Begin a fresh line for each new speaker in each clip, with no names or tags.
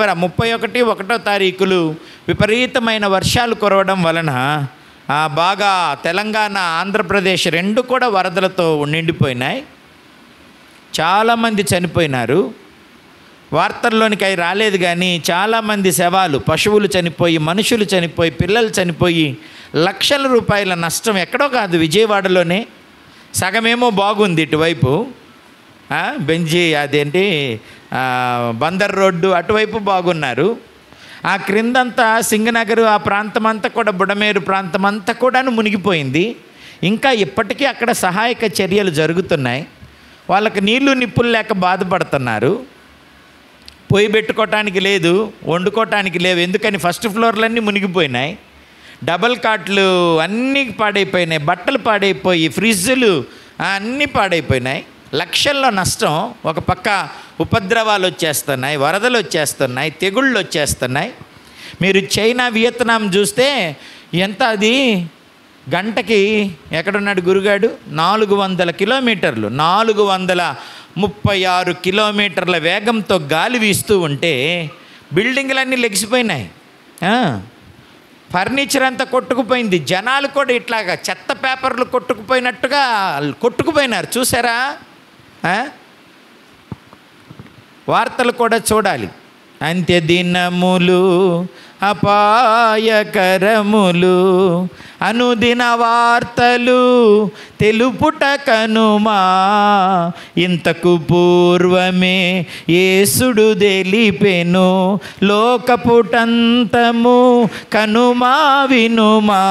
31 తారీఖులు విపరీతమైన వర్షాలు కురవడం వలన బాగా తెలంగాణ, ఆంధ్రప్రదేశ్ రెండు కూడా వరదలతో నిండిపోయినాయి. చాలామంది చనిపోయినారు. వార్తల్లోనికి అవి రాలేదు కానీ చాలామంది శవాలు, పశువులు చనిపోయి, మనుషులు చనిపోయి, పిల్లలు చనిపోయి, లక్షల రూపాయల నష్టం. ఎక్కడో కాదు, విజయవాడలోనే. సగమేమో బాగుంది ఇటువైపు, బెంజి అదేంటి బందర్ రోడ్డు అటువైపు బాగున్నారు. ఆ క్రిందంతా సింగనగర్ ఆ ప్రాంతం అంతా కూడా, బుడమేరు ప్రాంతం అంతా కూడా మునిగిపోయింది. ఇంకా ఇప్పటికీ అక్కడ సహాయక చర్యలు జరుగుతున్నాయి. వాళ్ళకి నీళ్లు నిప్పులు లేక బాధపడుతున్నారు. పొయ్యి పెట్టుకోవటానికి లేదు, వండుకోవటానికి లేవు. ఎందుకని ఫస్ట్ ఫ్లోర్లన్నీ మునిగిపోయినాయి. డబల్ కాట్లు అన్నీ పాడైపోయినాయి, బట్టలు పాడైపోయి, ఫ్రిడ్జులు అన్నీ పాడైపోయినాయి. లక్షల్లో నష్టం. ఒక పక్క ఉపద్రవాలు వచ్చేస్తున్నాయి, వరదలు వచ్చేస్తున్నాయి, తెగుళ్ళు వచ్చేస్తున్నాయి. మీరు చైనా, వియత్నాం చూస్తే ఎంత అది గంటకి, ఎక్కడున్నాడు గురుగాడు, 400 కిలోమీటర్లు, 436 కిలోమీటర్ల వేగంతో గాలి వీస్తూ ఉంటే బిల్డింగ్లన్నీ లెగిసిపోయినాయి. ఫర్నిచర్ అంతా కొట్టుకుపోయింది. జనాలు కూడా ఇట్లాగా చెత్త పేపర్లు కొట్టుకుపోయినట్టుగా కొట్టుకుపోయినారు. చూసారా? వార్తలు కూడా చూడాలి. అంత్యదినములు అపాయకరములు, అనుదిన వార్తలు తెలుపుట కనుమా, ఇంతకు పూర్వమే యేసుడు తెలిపెను, లోకపుటంతము కనుమా వినుమా.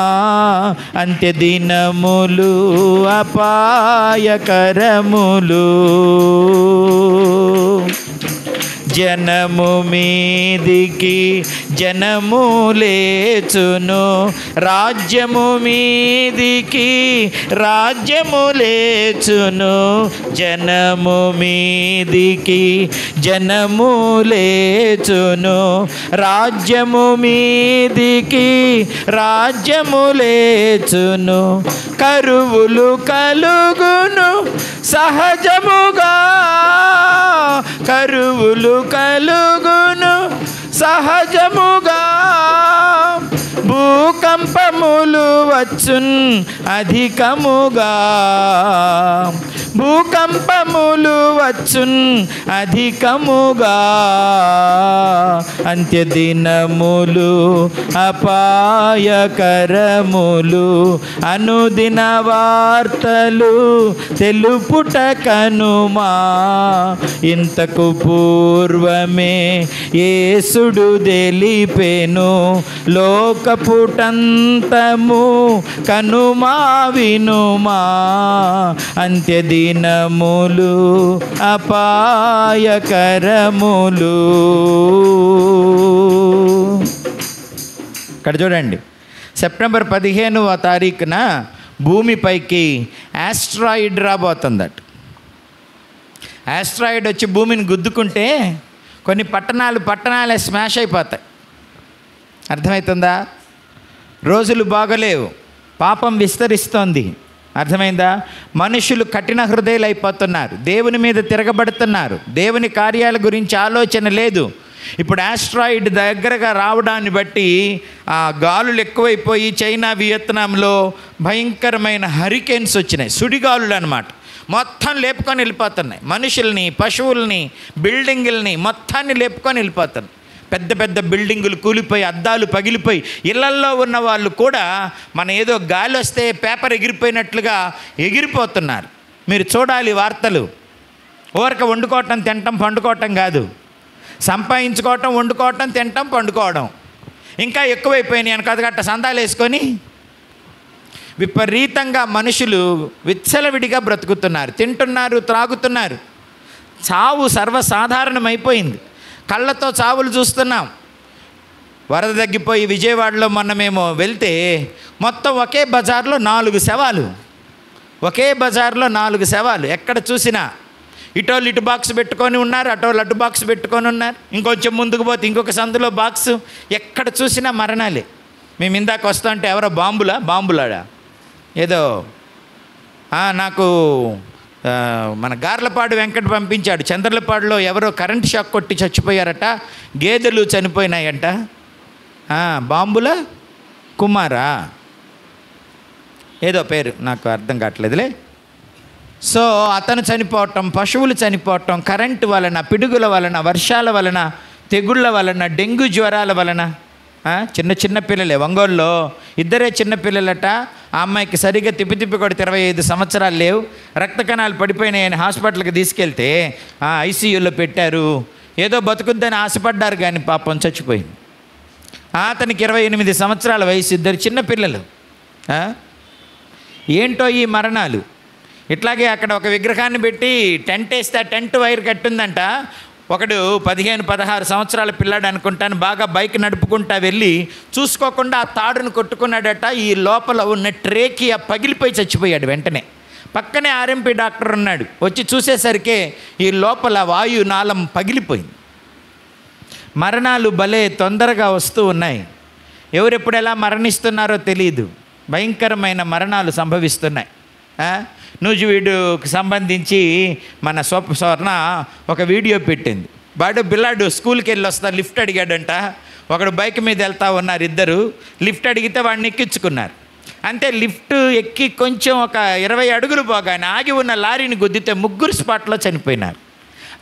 అంత్యదినములు అపాయకరములు, జనము మీదికి జనము లేచును, రాజ్యము మీదికి రాజ్యము లేచును, జనము మీదికి జనము లేచును, రాజ్యము మీదికి రాజ్యము లేచును, కరువులు కలుగును సహజముగా, కరువులు కలుగును సహజముగా, భూకంపములు వచ్చున్ అధికముగా, భూకంపములు వచ్చున్ అధికముగా. అంత్యదినములు అపాయకరములు, అనుదిన వార్తలు తెలుపుట కనుమా, ఇంతకు పూర్వమే యేసుడు తెలిపెను, లోకపుటంతము కనుమా వినుమా. అంత్యదినములు అపాయకరములు. ఇక్కడ చూడండి, సెప్టెంబర్ 15వ తారీఖున భూమిపైకి ఆస్ట్రాయిడ్ రాబోతుందట. ఆస్ట్రాయిడ్ వచ్చి భూమిని గుద్దుకుంటే కొన్ని పట్టణాలే స్మాష్ అయిపోతాయి. అర్థమవుతుందా? రోజులు బాగలేవు, పాపం విస్తరిస్తోంది. అర్థమైందా? మనుషులు కఠిన హృదయులు అయిపోతున్నారు, దేవుని మీద తిరగబడుతున్నారు, దేవుని కార్యాల గురించి ఆలోచన లేదు. ఇప్పుడు ఆస్ట్రాయిడ్ దగ్గరగా రావడాన్ని బట్టి గాలులు ఎక్కువైపోయి చైనా, వియత్నాంలో భయంకరమైన హరికేన్స్ వచ్చినాయి. సుడిగాలులు అన్నమాట. మొత్తం లేపుకొని వెళ్ళిపోతున్నాయి. మనుషుల్ని, పశువుల్ని, బిల్డింగుల్ని మొత్తాన్ని లేపుకొని వెళ్ళిపోతున్నాయి. పెద్ద పెద్ద బిల్డింగులు కూలిపోయి, అద్దాలు పగిలిపోయి, ఇళ్లల్లో ఉన్న వాళ్ళు కూడా మన ఏదో గాలి వస్తే పేపర్ ఎగిరిపోయినట్లుగా ఎగిరిపోతున్నారు. మీరు చూడాలి వార్తలు. ఊరక వండుకోవటం, తినటం, పండుకోవటం కాదు. సంపాదించుకోవటం, వండుకోవటం, తినటం, పండుకోవడం ఇంకా ఎక్కువైపోయినాయి. వెనకదగట్ట సందాలు వేసుకొని విపరీతంగా మనుషులు విచ్చలవిడిగా బ్రతుకుతున్నారు, తింటున్నారు, త్రాగుతున్నారు. చావు సర్వసాధారణమైపోయింది. కళ్ళతో చావులు చూస్తున్నాం. వరద తగ్గిపోయి విజయవాడలో మొన్న మేము వెళ్తే మొత్తం ఒకే బజార్లో 4 శవాలు, ఒకే బజార్లో 4 శవాలు. ఎక్కడ చూసినా ఇటోళ్ళు ఇటు బాక్స్ పెట్టుకొని ఉన్నారు, అటోళ్ళు అటు బాక్స్ పెట్టుకొని ఉన్నారు. ఇంకొంచెం ముందుకు పోతే ఇంకొక సందులో బాక్సు. ఎక్కడ చూసినా మరణాలే. మేము ఇందాక వస్తుంటే ఎవరో బాంబులాడా ఏదో నాకు మన గార్లపాడు వెంకట పంపించాడు. చంద్రలపాడులో ఎవరో కరెంట్ షాక్ కొట్టి చచ్చిపోయారట, గేదెలు చనిపోయినాయంట. బాంబుల కుమారా ఏదో పేరు నాకు అర్థం కావట్లేదులే. సో అతను చనిపోవటం, పశువులు చనిపోవటం, కరెంటు వలన, పిడుగుల వలన, వర్షాల వలన, తెగుళ్ళ వలన, డెంగ్యూ జ్వరాల వలన. చిన్న చిన్న పిల్లలే, ఒంగోలులో ఇద్దరే చిన్న పిల్లలట. ఆ అమ్మాయికి సరిగ్గా తిప్పి కొడితే 25 సంవత్సరాలు లేవు, రక్త కణాలు పడిపోయినాయని హాస్పిటల్కి తీసుకెళ్తే ఐసీయూలో పెట్టారు. ఏదో బతుకుద్దని ఆశపడ్డారు కానీ పాపం చచ్చిపోయింది. అతనికి 28 సంవత్సరాల వయసు, ఇద్దరు చిన్న పిల్లలు. ఏంటో ఈ మరణాలు. ఇట్లాగే అక్కడ ఒక విగ్రహాన్ని పెట్టి టెంట్ వేస్తే ఆ టెంట్ వైర్ కట్టిందంట. ఒకడు 15-16 సంవత్సరాల పిల్లాడు అనుకుంటాను, బాగా బైక్ నడుపుకుంటా వెళ్ళి చూసుకోకుండా ఆ తాడును కొట్టుకున్నాడట. ఈ లోపల ఉన్న ట్రేకియా పగిలిపోయి చచ్చిపోయాడు వెంటనే. పక్కనే ఆర్ఎంపీ డాక్టర్ ఉన్నాడు, వచ్చి చూసేసరికి ఈ లోపల వాయు నాళం పగిలిపోయింది. మరణాలు భలే తొందరగా వస్తూ ఉన్నాయి. ఎవరెప్పుడు ఎలా మరణిస్తున్నారో తెలియదు. భయంకరమైన మరణాలు సంభవిస్తున్నాయి. నూజివీడుకి సంబంధించి మన స్వర్ణ ఒక వీడియో పెట్టింది. బిల్లాడు స్కూల్కి వెళ్ళి వస్తా లిఫ్ట్ అడిగాడంట. ఒకడు బైక్ మీద వెళ్తా ఉన్నారు, ఇద్దరు లిఫ్ట్ అడిగితే వాడిని ఎక్కించుకున్నారు. అంతే, లిఫ్ట్ ఎక్కి కొంచెం ఒక 20 అడుగులు పోగానే ఆగి ఉన్న లారీని గుద్దితే 3 స్పాట్లో చనిపోయినారు.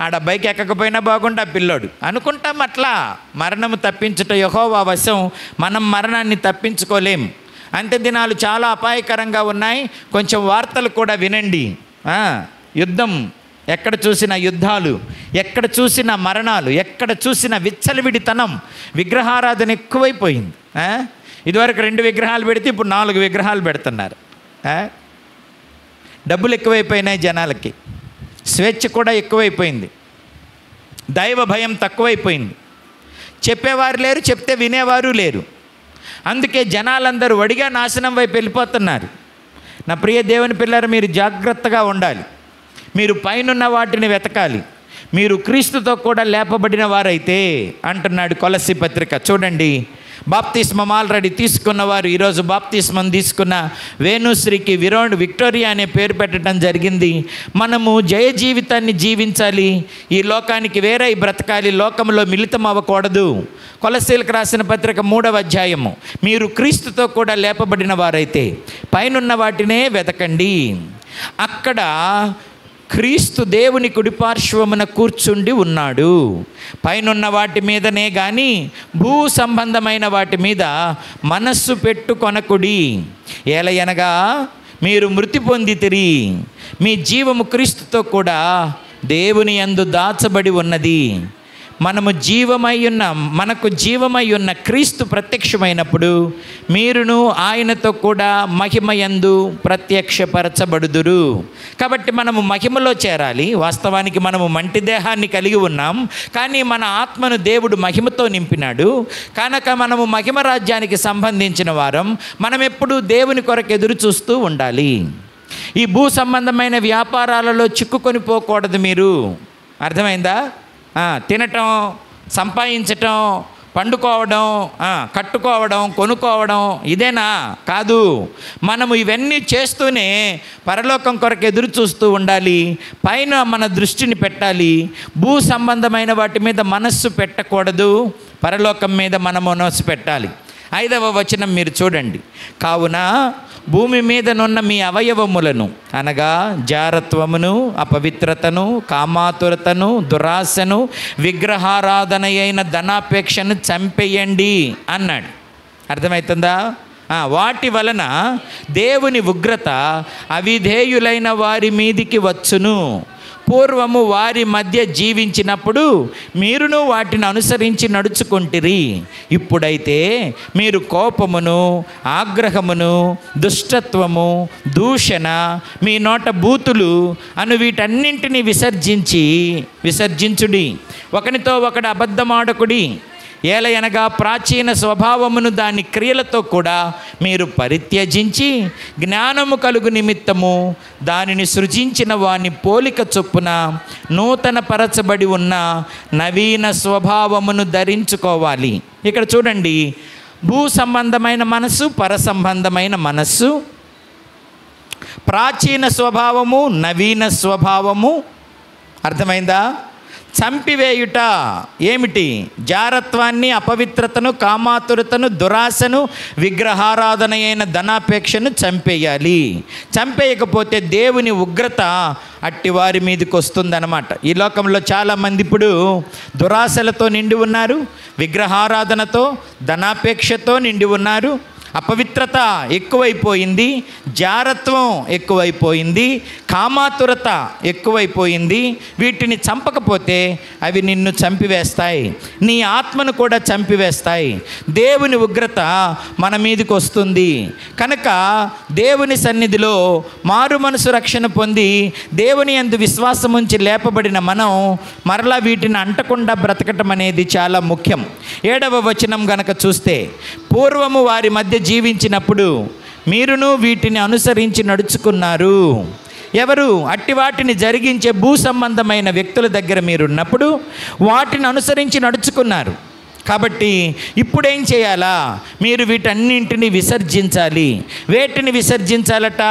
ఆడ బైక్ ఎక్కకపోయినా బాగుండా పిల్లోడు. అనుకుంటాం అట్లా మరణము తప్పించటం యెహోవా వశం, మనం మరణాన్ని తప్పించుకోలేం. అంత్య దినాలు చాలా అపాయకరంగా ఉన్నాయి. కొంచెం వార్తలు కూడా వినండి. యుద్ధం, ఎక్కడ చూసిన యుద్ధాలు, ఎక్కడ చూసిన మరణాలు, ఎక్కడ చూసిన విచ్చలవిడితనం, విగ్రహారాధన ఎక్కువైపోయింది. ఇదివరకు 2 విగ్రహాలు పెడితే ఇప్పుడు 4 విగ్రహాలు పెడుతున్నారు. డబ్బులు ఎక్కువైపోయినాయి జనాలకి, స్వేచ్ఛ కూడా ఎక్కువైపోయింది, దైవ భయం తక్కువైపోయింది. చెప్పేవారు లేరు, చెప్తే వినేవారు లేరు. అందుకే జనాలందరూ వడిగా నాశనం వైపు వెళ్ళిపోతున్నారు. నా ప్రియ దేవుని పిల్లలు, మీరు జాగ్రత్తగా ఉండాలి. మీరు పైనున్న వాటిని వెతకాలి. మీరు క్రీస్తుతో కూడా లేపబడిన వారైతే అంటున్నాడు కొలస్సీ పత్రిక. చూడండి, బాప్తిస్మం ఆల్రెడీ తీసుకున్నవారు, ఈరోజు బాప్తిస్మం తీసుకున్న వేణుశ్రీకి విక్టోరియా అనే పేరు పెట్టడం జరిగింది. మనము జయ జీవితాన్ని జీవించాలి. ఈ లోకానికి వేరే బ్రతకాలి, లోకంలో మిళితం అవ్వకూడదు. కొలస్సీలకు రాసిన పత్రిక 3వ అధ్యాయము, మీరు క్రీస్తుతో కూడా లేపబడిన వారైతే పైనున్న వాటినే వెతకండి. అక్కడ క్రీస్తు దేవుని కుడిపార్శ్వమున కూర్చుండి ఉన్నాడు. పైనున్న వాటి మీదనే కానీ భూ సంబంధమైన వాటి మీద మనస్సు పెట్టుకొనకుడి. ఏలయనగా మీరు మృతి పొందితిరి, మీ జీవము క్రీస్తుతో కూడా దేవుని యందు దాచబడి ఉన్నది. మనకు జీవమై ఉన్న క్రీస్తు ప్రత్యక్షమైనప్పుడు మీరును ఆయనతో కూడా మహిమయందు ప్రత్యక్షపరచబడుదురు. కాబట్టి మనము మహిమలో చేరాలి. వాస్తవానికి మనము మంటి దేహాన్ని కలిగి ఉన్నాం, కానీ మన ఆత్మను దేవుడు మహిమతో నింపినాడు కనుక మనము మహిమ రాజ్యానికి సంబంధించిన వారం. మనం ఎప్పుడూ దేవుని కొరకు ఎదురు చూస్తూ ఉండాలి. ఈ భూ సంబంధమైన వ్యాపారాలలో చిక్కుకొని పోకూడదు. మీరు అర్థమైందా? తినటం, సంపాదించటం, పండుకోవడం, కట్టుకోవడం, కొనుక్కోవడం ఇదేనా? కాదు. మనము ఇవన్నీ చేస్తూనే పరలోకం కొరకు ఎదురు చూస్తూ ఉండాలి. పైన మన దృష్టిని పెట్టాలి. భూ సంబంధమైన వాటి మీద మనస్సు పెట్టకూడదు, పరలోకం మీద మన మనస్సు పెట్టాలి. 5వ వచనం మీరు చూడండి. కావున భూమి మీదనున్న మీ అవయవములను అనగా జారత్వమును, అపవిత్రతను, కామాతురతను, దురాశను, విగ్రహారాధన అయిన ధనాపేక్షను చంపేయండి అన్నాడు. అర్థమవుతుందా? వాటి వలన దేవుని ఉగ్రత అవిధేయులైన వారి మీదికి వచ్చును. పూర్వము వారి మధ్య జీవించినప్పుడు మీరును వాటిని అనుసరించి నడుచుకుంటిరి. ఇప్పుడైతే మీరు కోపమును, ఆగ్రహమును, దుష్టత్వము, దూషణ, మీ నోట బూతులు అను వీటన్నింటినీ విసర్జించుడి. ఒకనితో ఒకడు అబద్ధమాడకుడి. ఏలయనగా ప్రాచీన స్వభావమును దాని క్రియలతో కూడా మీరు పరిత్యజించి జ్ఞానము కలుగు నిమిత్తము దానిని సృజించిన వాని పోలిక చొప్పున నూతన పరచబడి ఉన్న నవీన స్వభావమును ధరించుకోవాలి. ఇక్కడ చూడండి, భూ సంబంధమైన మనస్సు, పర సంబంధమైన మనస్సు, ప్రాచీన స్వభావము, నవీన స్వభావము. అర్థమైందా? చంపివేయుట ఏమిటి? జారత్వాన్ని, అపవిత్రతను, కామాతురతను, దురాశను, విగ్రహారాధన అయిన ధనాపేక్షను చంపేయాలి. చంపేయకపోతే దేవుని ఉగ్రత అట్టి వారి మీదకి వస్తుందన్నమాట. ఈ లోకంలో చాలామంది ఇప్పుడు దురాశలతో నిండి ఉన్నారు, విగ్రహారాధనతో, ధనాపేక్షతో నిండి ఉన్నారు. అపవిత్రత ఎక్కువైపోయింది, జారత్వం ఎక్కువైపోయింది, కామాతురత ఎక్కువైపోయింది. వీటిని చంపకపోతే అవి నిన్ను చంపివేస్తాయి, నీ ఆత్మను కూడా చంపివేస్తాయి. దేవుని ఉగ్రత మన మీదకి వస్తుంది. కనుక దేవుని సన్నిధిలో మారు మనసు రక్షణ పొంది దేవుని యందు విశ్వాసం ఉంచి లేపబడిన మనం మరలా వీటిని అంటకుండా బ్రతకటం అనేది చాలా ముఖ్యం. 7వ వచనం గనక చూస్తే, పూర్వము వారి మధ్య జీవించినప్పుడు మీరును వీటిని అనుసరించి నడుచుకున్నారు. ఎవరు? అట్టి వాటిని జరిగించే భూ సంబంధమైన వ్యక్తుల దగ్గర మీరున్నప్పుడు వాటిని అనుసరించి నడుచుకున్నారు. కాబట్టి ఇప్పుడేం చేయాలా? మీరు వీటన్నింటిని విసర్జించాలి. వేటిని విసర్జించాలట?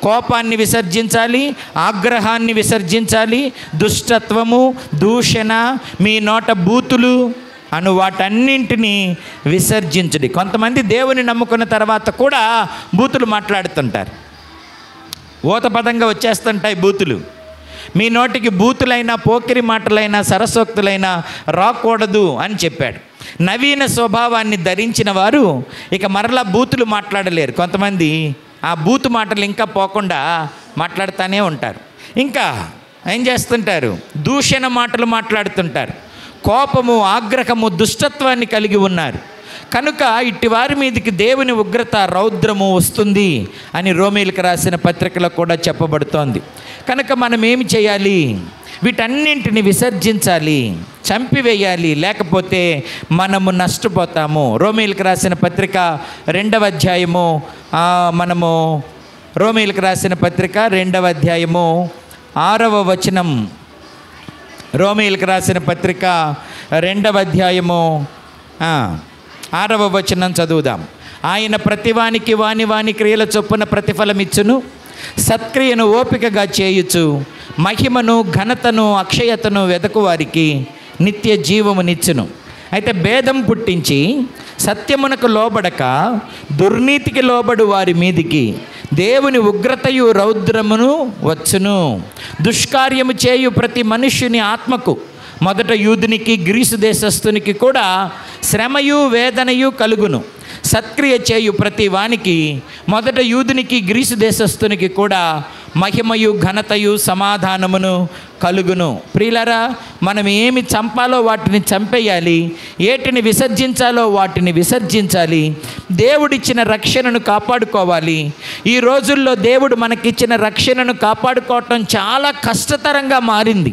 కోపాన్ని విసర్జించాలి, ఆగ్రహాన్ని విసర్జించాలి, దుష్టత్వము, దూషణ, మీ నోట బూతులు అను వాటన్నింటినీ విసర్జించుడి. కొంతమంది దేవుని నమ్ముకున్న తర్వాత కూడా బూతులు మాట్లాడుతుంటారు, ఓతపదంగా వచ్చేస్తుంటాయి బూతులు. మీ నోటికి బూతులైనా, పోకిరి మాటలైనా, సరసోక్తులైనా రాకూడదు అని చెప్పాడు. నవీన స్వభావాన్ని ధరించిన వారు ఇక మరలా బూతులు మాట్లాడలేరు. కొంతమంది ఆ బూతు మాటలు ఇంకా పోకుండా మాట్లాడుతూనే ఉంటారు. ఇంకా ఏం చేస్తుంటారు? దూషణ మాటలు మాట్లాడుతుంటారు. కోపము, ఆగ్రహము, దుష్టత్వాన్ని కలిగి ఉన్నారు. కనుక ఇట్టి వారి మీదకి దేవుని ఉగ్రత, రౌద్రము వస్తుంది అని రోమీయులకు రాసిన పత్రికలో కూడా చెప్పబడుతోంది. కనుక మనం ఏమి చేయాలి? వీటన్నింటిని విసర్జించాలి, చంపివేయాలి, లేకపోతే మనము నష్టపోతాము. రోమీయులకు రాసిన పత్రిక 2వ అధ్యాయము, మనము రోమీయులకు రాసిన పత్రిక 2వ అధ్యాయము 6వ వచనం, రోమీయులకు రాసిన పత్రిక 2వ అధ్యాయము 6వ వచనం చదువుదాం. ఆయన ప్రతివానికి వాని వాని క్రియల చొప్పున ప్రతిఫలమిచ్చును, సత్క్రియను ఓపికగా చేయుచు మహిమను, ఘనతను, అక్షయతను వెదకు వారికి నిత్య జీవమునిచ్చును. అయితే భేదం పుట్టించి సత్యమునకు లోబడక దుర్నీతికి లోబడు వారి మీదికి దేవుని ఉగ్రతయు రౌద్రమును వచ్చును. దుష్కార్యము చేయు ప్రతి మనుష్యుని ఆత్మకు, మొదట యూదునికి గ్రీసు దేశస్థునికి కూడా శ్రమయు వేదనయు కలుగును. సత్క్రియ చేయు ప్రతి వానికి, మొదట యూదునికి గ్రీసు దేశస్థునికి కూడా మహిమయు, ఘనతయు, సమాధానమును కలుగును. ప్రియులారా, మనం ఏమి చంపాలో వాటిని చంపేయాలి, ఏటిని విసర్జించాలో వాటిని విసర్జించాలి. దేవుడిచ్చిన రక్షణను కాపాడుకోవాలి. ఈ రోజుల్లో దేవుడు మనకిచ్చిన రక్షణను కాపాడుకోవటం చాలా కష్టతరంగా మారింది.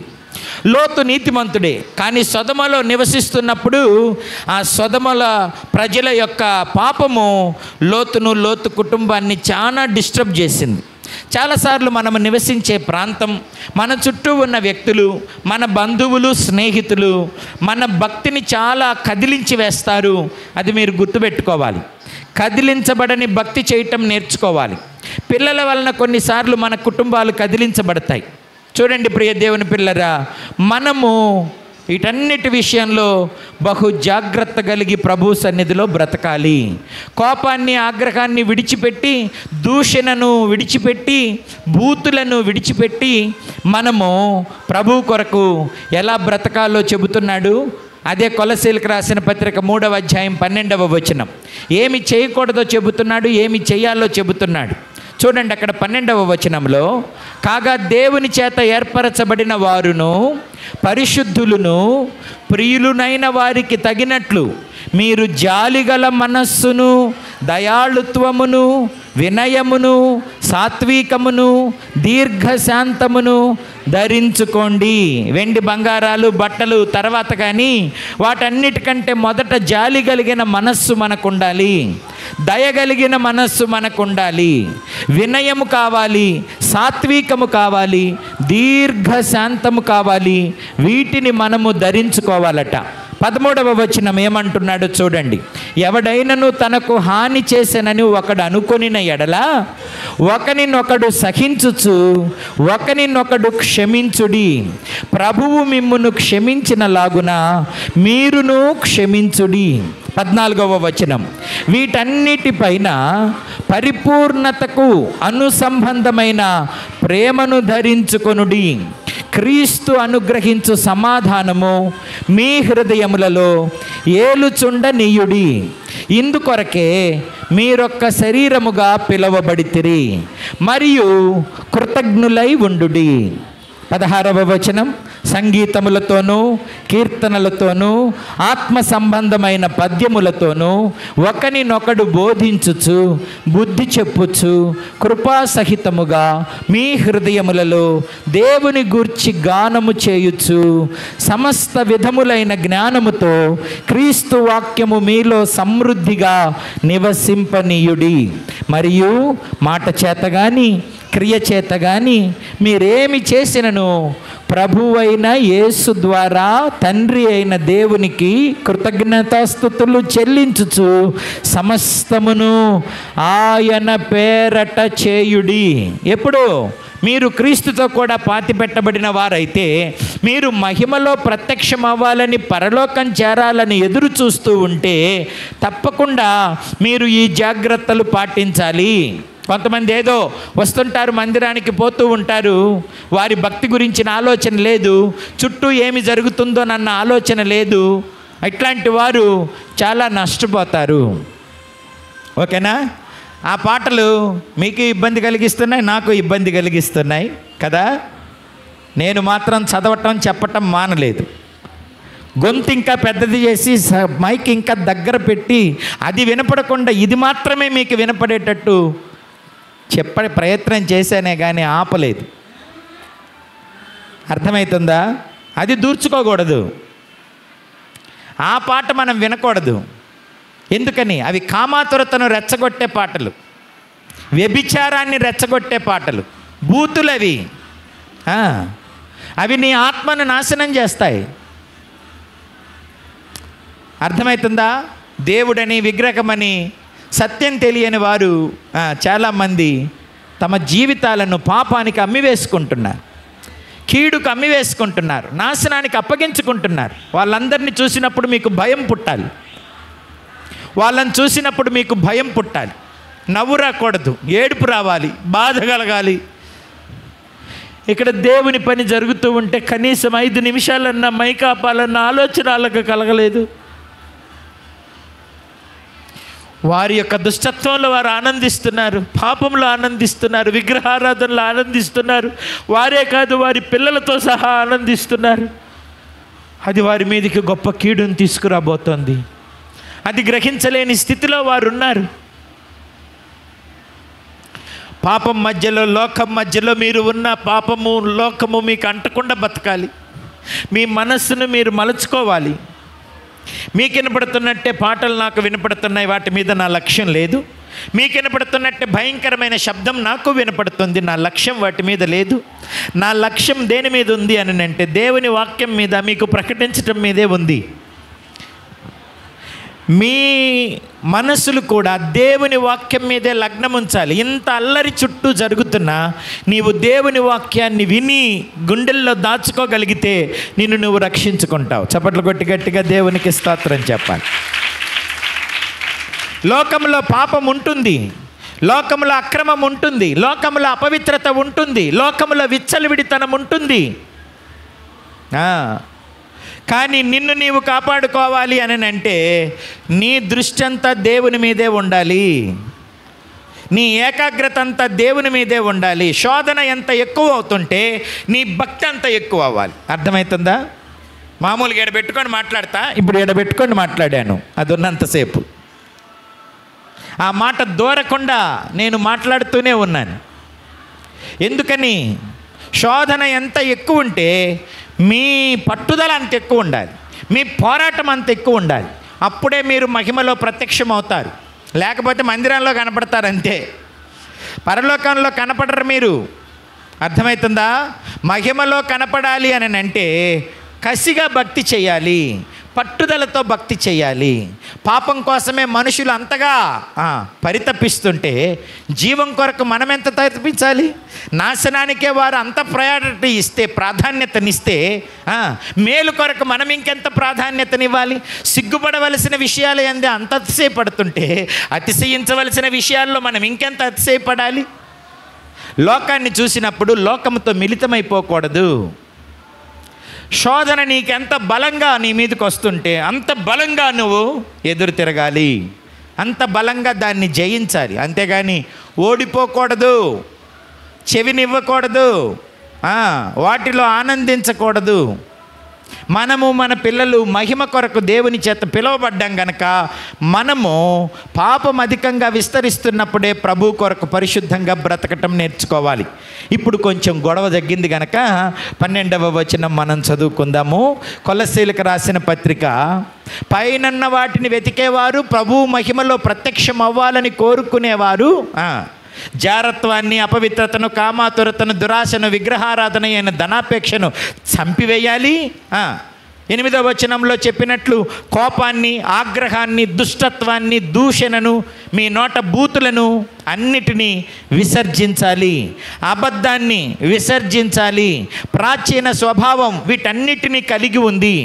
లోతు నీతిమంతుడే, కానీ సొదొమలో నివసిస్తున్నప్పుడు ఆ సొదొమల ప్రజల యొక్క పాపము లోతును, లోతు కుటుంబాన్ని చాలా డిస్టర్బ్ చేసింది. చాలాసార్లు మనం నివసించే ప్రాంతం, మన చుట్టూ ఉన్న వ్యక్తులు, మన బంధువులు, స్నేహితులు మన భక్తిని చాలా కదిలించి వేస్తారు. అది మీరు గుర్తుపెట్టుకోవాలి. కదిలించబడని భక్తి చేయటం నేర్చుకోవాలి. పిల్లల వలన కొన్నిసార్లు మన కుటుంబాలు కదిలించబడతాయి. చూడండి ప్రియ దేవుని పిల్లరా, మనము వీటన్నిటి విషయంలో బహు జాగ్రత్త కలిగి ప్రభు సన్నిధిలో బ్రతకాలి. కోపాన్ని, ఆగ్రహాన్ని విడిచిపెట్టి, దూషణను విడిచిపెట్టి, బూతులను విడిచిపెట్టి మనము ప్రభు కొరకు ఎలా బ్రతకాలో చెబుతున్నాడు. అదే కొలసీలకు రాసిన పత్రిక 3వ అధ్యాయం 12వ వచనం. ఏమి చేయకూడదో చెబుతున్నాడు, ఏమి చేయాలో చెబుతున్నాడు. చూడండి అక్కడ 12వ వచనంలో, కాగా దేవుని చేత ఏర్పరచబడిన వారును, పరిశుద్ధులను, ప్రియులునైన వారికి తగినట్లు మీరు జాలిగల మనస్సును, దయాళుత్వమును, వినయమును, సాత్వికమును, దీర్ఘశాంతమును ధరించుకోండి. వెండి బంగారాలు, బట్టలు తర్వాత, కానీ వాటన్నిటికంటే మొదట జాలి కలిగిన మనస్సు మనకు ఉండాలి, దయగలిగిన మనస్సు మనకు ఉండాలి, వినయము కావాలి, సాత్వికము కావాలి, దీర్ఘశాంతము కావాలి. వీటిని మనము ధరించుకోవాలట. 13వ వచనం ఏమంటున్నాడో చూడండి. ఎవడైనను తనకు హాని చేసెనని ఒకడు అనుకొనిన ఎడల ఒకనినొకడు సహించుచు ఒకనినొకడు క్షమించుడి. ప్రభువు మిమ్మును క్షమించిన లాగున మీరును క్షమించుడి. 14వ వచనం, వీటన్నిటిపైన పరిపూర్ణతకు అనుసంబంధమైన ప్రేమను ధరించుకొనుడి. క్రీస్తు అనుగ్రహించు సమాధానము మీ హృదయములలో ఏలుచుండనీయుడి. ఇందుకొరకే మీరొక్క శరీరముగా పిలువబడితిరి మరియు కృతజ్ఞులై ఉండుడి. 16వ వచనం, సంగీతములతోనూ కీర్తనలతోనూ ఆత్మ సంబంధమైన పద్యములతోనూ ఒకనినొకడు బోధించుచు బుద్ధి చెప్పుచు కృపాసహితముగా మీ హృదయములలో దేవుని గూర్చి గానము చేయుచు సమస్త విధములైన జ్ఞానముతో క్రీస్తు వాక్యము మీలో సమృద్ధిగా నివసింపనీయుడి. మరియు మాట చేత గాని క్రియ చేత గాని మీరేమి చేసినను ప్రభువైన యేసు ద్వారా తండ్రి అయిన దేవునికి కృతజ్ఞతాస్తుతులు చెల్లించుచు సమస్తమును ఆయన పేరట చేయుడి. ఎప్పుడు? మీరు క్రీస్తుతో కూడా పాతి పెట్టబడిన వారైతే, మీరు మహిమలో ప్రత్యక్షం అవ్వాలని, పరలోకం చేరాలని ఎదురు చూస్తూ ఉంటే తప్పకుండా మీరు ఈ జాగ్రత్తలు పాటించాలి. కొంతమంది ఏదో వస్తుంటారు, మందిరానికి పోతూ ఉంటారు, వారి భక్తి గురించిన ఆలోచన లేదు, చుట్టూ ఏమి జరుగుతుందో నన్న ఆలోచన లేదు. ఇట్లాంటి వారు చాలా నష్టపోతారు. ఓకేనా? ఆ పాటలు మీకు ఇబ్బంది కలిగిస్తున్నాయి, నాకు ఇబ్బంది కలిగిస్తున్నాయి కదా. నేను మాత్రం చదవటం చెప్పటం మానలేదు. గొంతు ఇంకా పెద్దది చేసి మైక్ ఇంకా దగ్గర పెట్టి అది వినపడకుండా ఇది మాత్రమే మీకు వినపడేటట్టు చెప్పే ప్రయత్నం చేశానే కానీ ఆపలేదు. అర్థమవుతుందా? అది దూర్చుకోకూడదు. ఆ పాట మనం వినకూడదు. ఎందుకని? అవి కామాతురతను రెచ్చగొట్టే పాటలు, వ్యభిచారాన్ని రెచ్చగొట్టే పాటలు, బూతులవి. అవి నీ ఆత్మను నాశనం చేస్తాయి. అర్థమవుతుందా? దేవుడని విగ్రహమని సత్యం తెలియని వారు చాలామంది తమ జీవితాలను పాపానికి అమ్మివేసుకుంటున్నారు, కీడుకు అమ్మివేసుకుంటున్నారు, నాశనానికి అప్పగించుకుంటున్నారు. వాళ్ళందరినీ చూసినప్పుడు మీకు భయం పుట్టాలి. వాళ్ళని చూసినప్పుడు మీకు భయం పుట్టాలి. నవ్వు రాకూడదు, ఏడుపు రావాలి, బాధ కలగాలి. ఇక్కడ దేవుని పని జరుగుతూ ఉంటే కనీసం 5 నిమిషాలన్నా మైకాపాలన్న ఆలోచన వాళ్ళకు కలగలేదు. వారి యొక్క దుష్టత్వంలో వారు ఆనందిస్తున్నారు, పాపంలో ఆనందిస్తున్నారు, విగ్రహారాధనలో ఆనందిస్తున్నారు. వారే కాదు, వారి పిల్లలతో సహా ఆనందిస్తున్నారు. అది వారి మీదకి గొప్ప కీడును తీసుకురాబోతోంది. అది గ్రహించలేని స్థితిలో వారు ఉన్నారు. పాపం మధ్యలో, లోకం మధ్యలో మీరు ఉన్న పాపము లోకము మీకు అంటకుండా బతకాలి. మీ మనస్సును మీరు మలుచుకోవాలి. మీకు వినపడుతున్నట్టే పాటలు నాకు వినపడుతున్నాయి, వాటి మీద నా లక్ష్యం లేదు. మీకు వినపడుతున్నట్టే భయంకరమైన శబ్దం నాకు వినపడుతుంది, నా లక్ష్యం వాటి మీద లేదు. నా లక్ష్యం దేని మీద ఉంది అని అంటే దేవుని వాక్యం మీద మీకు ప్రకటించటం మీదే ఉంది. మీ మనసులు కూడా దేవుని వాక్యం మీదే లగ్నం ఉంచాలి. ఇంత అల్లరి చుట్టూ జరుగుతున్నా నీవు దేవుని వాక్యాన్ని విని గుండెల్లో దాచుకోగలిగితే నిన్ను నువ్వు రక్షించుకుంటావు. చప్పట్లు కొట్టి గట్టిగా దేవునికి స్తోత్రం చెప్పాలి. లోకంలో పాపం ఉంటుంది, లోకంలో అక్రమం ఉంటుంది, లోకంలో అపవిత్రత ఉంటుంది, లోకంలో విచ్చలవిడితనం ఉంటుంది. కానీ నిన్ను నీవు కాపాడుకోవాలి అని అంటే నీ దృష్టి అంతా దేవుని మీదే ఉండాలి, నీ ఏకాగ్రత అంతా దేవుని మీదే ఉండాలి. శోధన ఎంత ఎక్కువ అవుతుంటే నీ భక్తి అంత ఎక్కువ అవ్వాలి. అర్థమవుతుందా? మామూలుగా ఎడబెట్టుకొని మాట్లాడతా, ఇప్పుడు ఎడబెట్టుకొని మాట్లాడాను, అది ఉన్నంతసేపు ఆ మాట దూరకుండా నేను మాట్లాడుతూనే ఉన్నాను. ఎందుకని? శోధన ఎంత ఎక్కువ ఉంటే మీ పట్టుదల అంత ఎక్కువ ఉండాలి, మీ పోరాటం అంత ఎక్కువ ఉండాలి. అప్పుడే మీరు మహిమలో ప్రత్యక్షం అవుతారు. లేకపోతే మందిరంలో కనపడతారు అంతే, పరలోకంలో కనపడరు మీరు. అర్థమవుతుందా? మహిమలో కనపడాలి అని అంటే కసిగా భక్తి చేయాలి, పట్టుదలతో భక్తి చేయాలి. పాపం కోసమే మనుషులు అంతగా పరితపిస్తుంటే జీవం కొరకు మనం ఎంత తప్పించాలి? నాశనానికే వారు అంత ప్రయారిటీ ఇస్తే, ప్రాధాన్యతనిస్తే, మేలు కొరకు మనం ఇంకెంత ప్రాధాన్యతనివ్వాలి? సిగ్గుపడవలసిన విషయాలు అందే అంత అతిశయపడుతుంటే అతిశయించవలసిన విషయాల్లో మనం ఇంకెంత అతిశయపడాలి? లోకాన్ని చూసినప్పుడు లోకంతో మిళితమైపోకూడదు. శోధన నీకెంత బలంగా నీ మీదకి వస్తుంటే అంత బలంగా నువ్వు ఎదురు తిరగాలి, అంత బలంగా దాన్ని జయించాలి. అంతేగాని ఓడిపోకూడదు, చెవినివ్వకూడదు, వాటిలో ఆనందించకూడదు. మనము మన పిల్లలు మహిమ కొరకు దేవుని చేత పిలువబడ్డాం గనక మనము పాపం అధికంగా విస్తరిస్తున్నప్పుడే ప్రభు కొరకు పరిశుద్ధంగా బ్రతకటం నేర్చుకోవాలి. ఇప్పుడు కొంచెం గొడవ తగ్గింది గనక 12వ వచనం మనం చదువుకుందాము. కొలస్సీలకు రాసిన పత్రిక, పైనన్న వాటిని వెతికేవారు, ప్రభు మహిమలో ప్రత్యక్షం అవ్వాలని కోరుకునేవారు జారత్వాన్ని, అపవిత్రతను, కామాతురతను, దురాశను, విగ్రహారాధన అయిన ధనాపేక్షను చంపివేయాలి. 8వ వచనంలో చెప్పినట్లు కోపాన్ని, ఆగ్రహాన్ని, దుష్టత్వాన్ని, దూషణను, మీ నోట బూతులను అన్నిటినీ విసర్జించాలి. అబద్ధాన్ని విసర్జించాలి. ప్రాచీన స్వభావం వీటన్నిటినీ కలిగి ఉంది.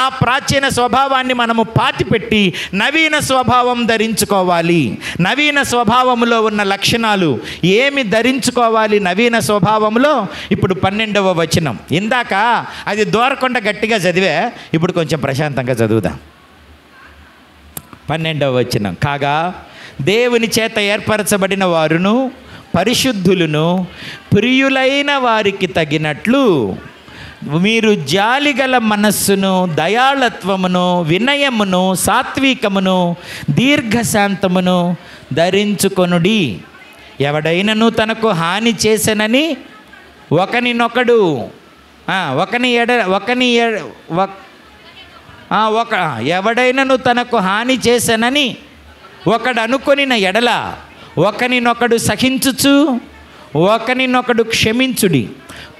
ఆ ప్రాచీన స్వభావాన్ని మనము పాతిపెట్టి నవీన స్వభావం ధరించుకోవాలి. నవీన స్వభావంలో ఉన్న లక్షణాలు ఏమి ధరించుకోవాలి నవీన స్వభావంలో? ఇప్పుడు 12వ వచనం. ఇందాక అది దూరకుండా గట్టిగా చదివే, ఇప్పుడు కొంచెం ప్రశాంతంగా చదువుదాం. 12వ వచనం, కాగా దేవుని చేత ఏర్పరచబడిన వారును పరిశుద్ధులను ప్రియులైన వారికి తగినట్లు మీరు జాలిగల మనస్సును, దయాళత్వమును, వినయమును, సాత్వికమును, దీర్ఘశాంతమును ధరించుకొనుడి. ఎవడైనను తనకు హాని చేసెనని ఒకనినొకడు ఎవడైనను తనకు హాని చేసెనని ఒకడు అనుకొనిన ఎడల ఒకనినొకడు సహించుచు ఒకనినొకడు క్షమించుడి.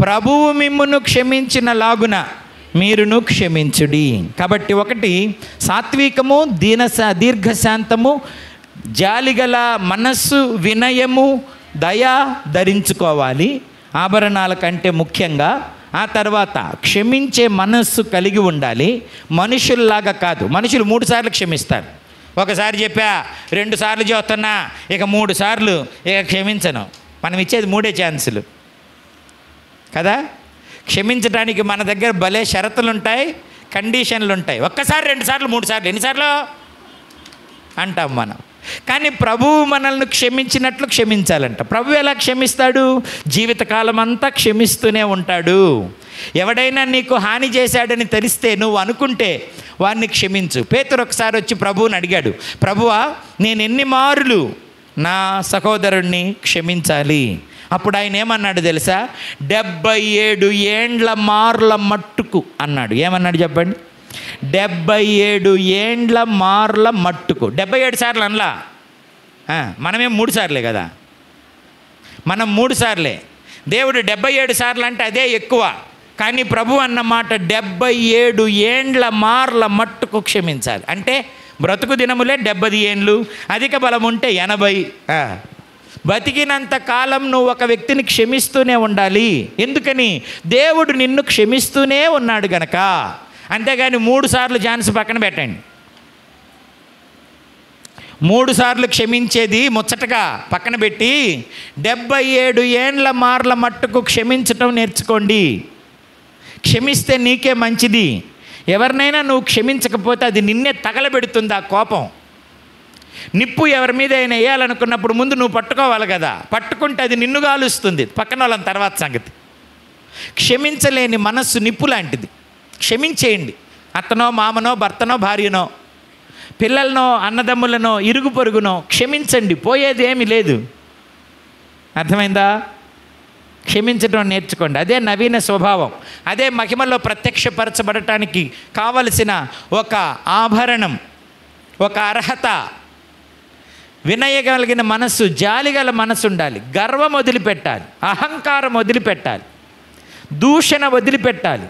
ప్రభువు మిమ్మును క్షమించిన లాగున మీరును క్షమించుడి. కాబట్టి ఒకటి సాత్వికము, దీర్ఘశాంతము, జాలిగల మనస్సు, వినయము, దయ ధరించుకోవాలి ఆభరణాల కంటే ముఖ్యంగా. ఆ తర్వాత క్షమించే మనస్సు కలిగి ఉండాలి. మనుషుల్లాగా కాదు. మనుషులు 3 సార్లు క్షమిస్తారు. ఒకసారి చెప్పా, 2 సార్లు చెప్తున్నా, ఇక 3 సార్లు ఇక క్షమించను. మనం ఇచ్చేది 3 ఛాన్సులు కదా. క్షమించడానికి మన దగ్గర భలే షరతులు ఉంటాయి, కండిషన్లు ఉంటాయి. ఒక్కసారి, 2 సార్లు, 3 సార్లు, ఎన్నిసార్లు అంటాం మనం. కానీ ప్రభువు మనల్ని క్షమించినట్లు క్షమించాలంట. ప్రభు ఎలా క్షమిస్తాడు? జీవితకాలం అంతా క్షమిస్తూనే ఉంటాడు. ఎవడైనా నీకు హాని చేశాడని తెలిస్తే నువ్వు అనుకుంటే వారిని క్షమించు. పేతురు ఒకసారి వచ్చి ప్రభువుని అడిగాడు, ప్రభువా నేను ఎన్ని మారులు నా సహోదరుణ్ణి క్షమించాలి? అప్పుడు ఆయన ఏమన్నాడు తెలుసా? 77 ఏండ్ల మార్ల మట్టుకు అన్నాడు. ఏమన్నాడు చెప్పండి? 77 ఏండ్ల మార్ల మట్టుకు. 77 సార్లు అనలా. మనమేం 3 సార్లే కదా. మనం 3 సార్లే. దేవుడు 77 సార్లు అంటే అదే ఎక్కువ. కానీ ప్రభు అన్నమాట 77 ఏండ్ల మార్ల మట్టుకు క్షమించాలి. అంటే బ్రతుకు దినములే 70 ఏండ్లు, అధిక బలం ఉంటే 80. బతికినంత కాలం నువ్వు ఒక వ్యక్తిని క్షమిస్తూనే ఉండాలి. ఎందుకని? దేవుడు నిన్ను క్షమిస్తూనే ఉన్నాడు గనక. అంతేగాని 3 సార్లు ఛాన్స్ పక్కన పెట్టండి. 3 సార్లు క్షమించేది ముచ్చటగా పక్కన పెట్టి 77 ఏండ్ల మార్ల మట్టుకు క్షమించటం నేర్చుకోండి. క్షమిస్తే నీకే మంచిది. ఎవరినైనా నువ్వు క్షమించకపోతే అది నిన్నే తగలబెడుతుంది. ఆ కోపం నిప్పు ఎవరి మీద అయినా వేయాలనుకున్నప్పుడు ముందు నువ్వు పట్టుకోవాలి కదా. పట్టుకుంటే అది నిన్ను కాలుస్తుంది, పక్కన వాళ్ళని తర్వాత సంగతి. క్షమించలేని మనస్సు నిప్పు లాంటిది. క్షమించేయండి. అత్తనో, మామనో, భర్తనో, భార్యనో, పిల్లలనో, అన్నదమ్ములనో, ఇరుగు పొరుగునో క్షమించండి. పోయేది ఏమీ లేదు. అర్థమైందా? క్షమించడం నేర్చుకోండి. అదే నవీన స్వభావం. అదే మహిమలో ప్రత్యక్షపరచబడటానికి కావలసిన ఒక ఆభరణం, ఒక అర్హత. వినయగలిగిన మనస్సు, జాలిగల మనస్సు ఉండాలి. గర్వం వదిలిపెట్టాలి, అహంకారం వదిలిపెట్టాలి, దూషణ వదిలిపెట్టాలి.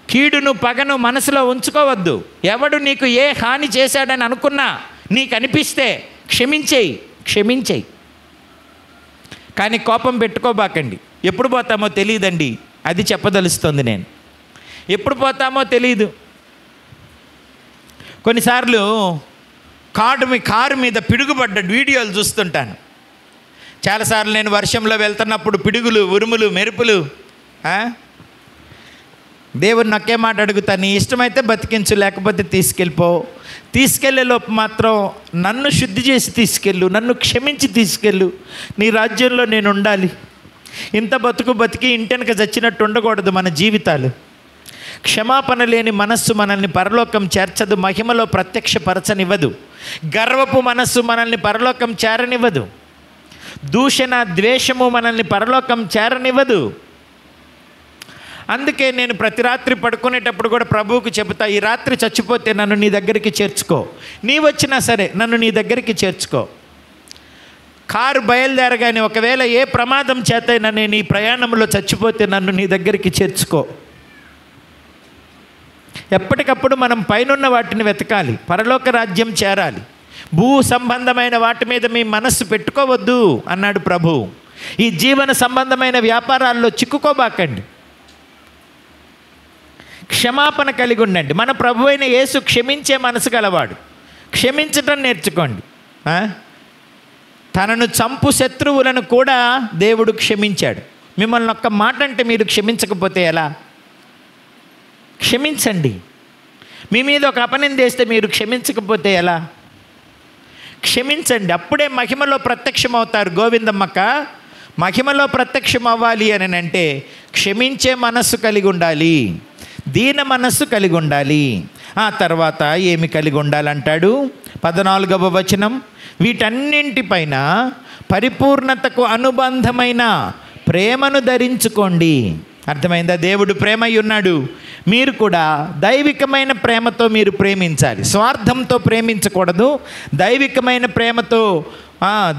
కీడును పగను మనసులో ఉంచుకోవద్దు. ఎవడు నీకు ఏ హాని చేశాడని అనుకున్నా, నీకు అనిపిస్తే క్షమించేయి. కానీ కోపం పెట్టుకోబాకండి. ఎప్పుడు పోతామో తెలియదండి, అది చెప్పదలుస్తుంది నేను. ఎప్పుడు పోతామో తెలియదు. కొన్నిసార్లు కారు మీద పిడుగుపడ్డ వీడియోలు చూస్తుంటాను. చాలాసార్లు నేను వర్షంలో వెళ్తున్నప్పుడు పిడుగులు, ఉరుములు, మెరుపులు. దేవుడిని ఒకే మాట అడుగుతా, నీ ఇష్టమైతే బతికించు, లేకపోతే తీసుకెళ్ళే లోపు మాత్రం నన్ను శుద్ధి చేసి తీసుకెళ్ళు, నన్ను క్షమించి తీసుకెళ్ళు. నీ రాజ్యంలో నేను ఉండాలి. ఇంత బతికి ఇంటెనక చచ్చినట్టు ఉండకూడదు మన జీవితాలు. క్షమాపణ లేని మనస్సు మనల్ని పరలోకం చేర్చదు, మహిమలో ప్రత్యక్షపరచనివ్వదు. గర్వపు మనస్సు మనల్ని పరలోకం చేరనివ్వదు. దూషణ, ద్వేషము మనల్ని పరలోకం చేరనివ్వదు. అందుకే నేను ప్రతి రాత్రి పడుకునేటప్పుడు కూడా ప్రభువుకు చెబుతా, ఈ రాత్రి చచ్చిపోతే నన్ను నీ దగ్గరికి చేర్చుకో. నీ వచ్చినా సరే నన్ను నీ దగ్గరికి చేర్చుకో. కారు బయలుదేరగానే ఒకవేళ ఏ ప్రమాదం చేతైనా నేను ఈ ప్రయాణంలో చచ్చిపోతే నన్ను నీ దగ్గరికి చేర్చుకో. ఎప్పటికప్పుడు మనం పైనున్న వాటిని వెతకాలి, పరలోక రాజ్యం చేరాలి. భూ సంబంధమైన వాటి మీద మీ మనస్సు పెట్టుకోవద్దు అన్నాడు ప్రభు. ఈ జీవన సంబంధమైన వ్యాపారాల్లో చిక్కుకోబాకండి. క్షమాపణ కలిగి ఉండండి. మన ప్రభు అయిన యేసు క్షమించే మనసు గలవాడు. క్షమించటం నేర్చుకోండి. తనను చంపు శత్రువులను కూడా దేవుడు క్షమించాడు. మిమ్మల్ని ఒక్క మాట అంటే మీరు క్షమించకపోతే ఎలా? క్షమించండి. మీ మీద ఒక అపనింద వేస్తే మీరు క్షమించకపోతే ఎలా? క్షమించండి. అప్పుడే మహిమలో ప్రత్యక్షమవుతారు. గోవిందమ్మక్క, మహిమలో ప్రత్యక్షం అవ్వాలి అని అంటే క్షమించే మనస్సు కలిగి ఉండాలి, దీన మనస్సు కలిగి ఉండాలి. ఆ తర్వాత ఏమి కలిగి ఉండాలంటాడు? 14వ వచనం, వీటన్నింటిపైన పరిపూర్ణతకు అనుబంధమైన ప్రేమను ధరించుకోండి. అర్థమైందా? దేవుడు ప్రేమై ఉన్నాడు. మీరు కూడా దైవికమైన ప్రేమతో మీరు ప్రేమించాలి. స్వార్థంతో ప్రేమించకూడదు. దైవికమైన ప్రేమతో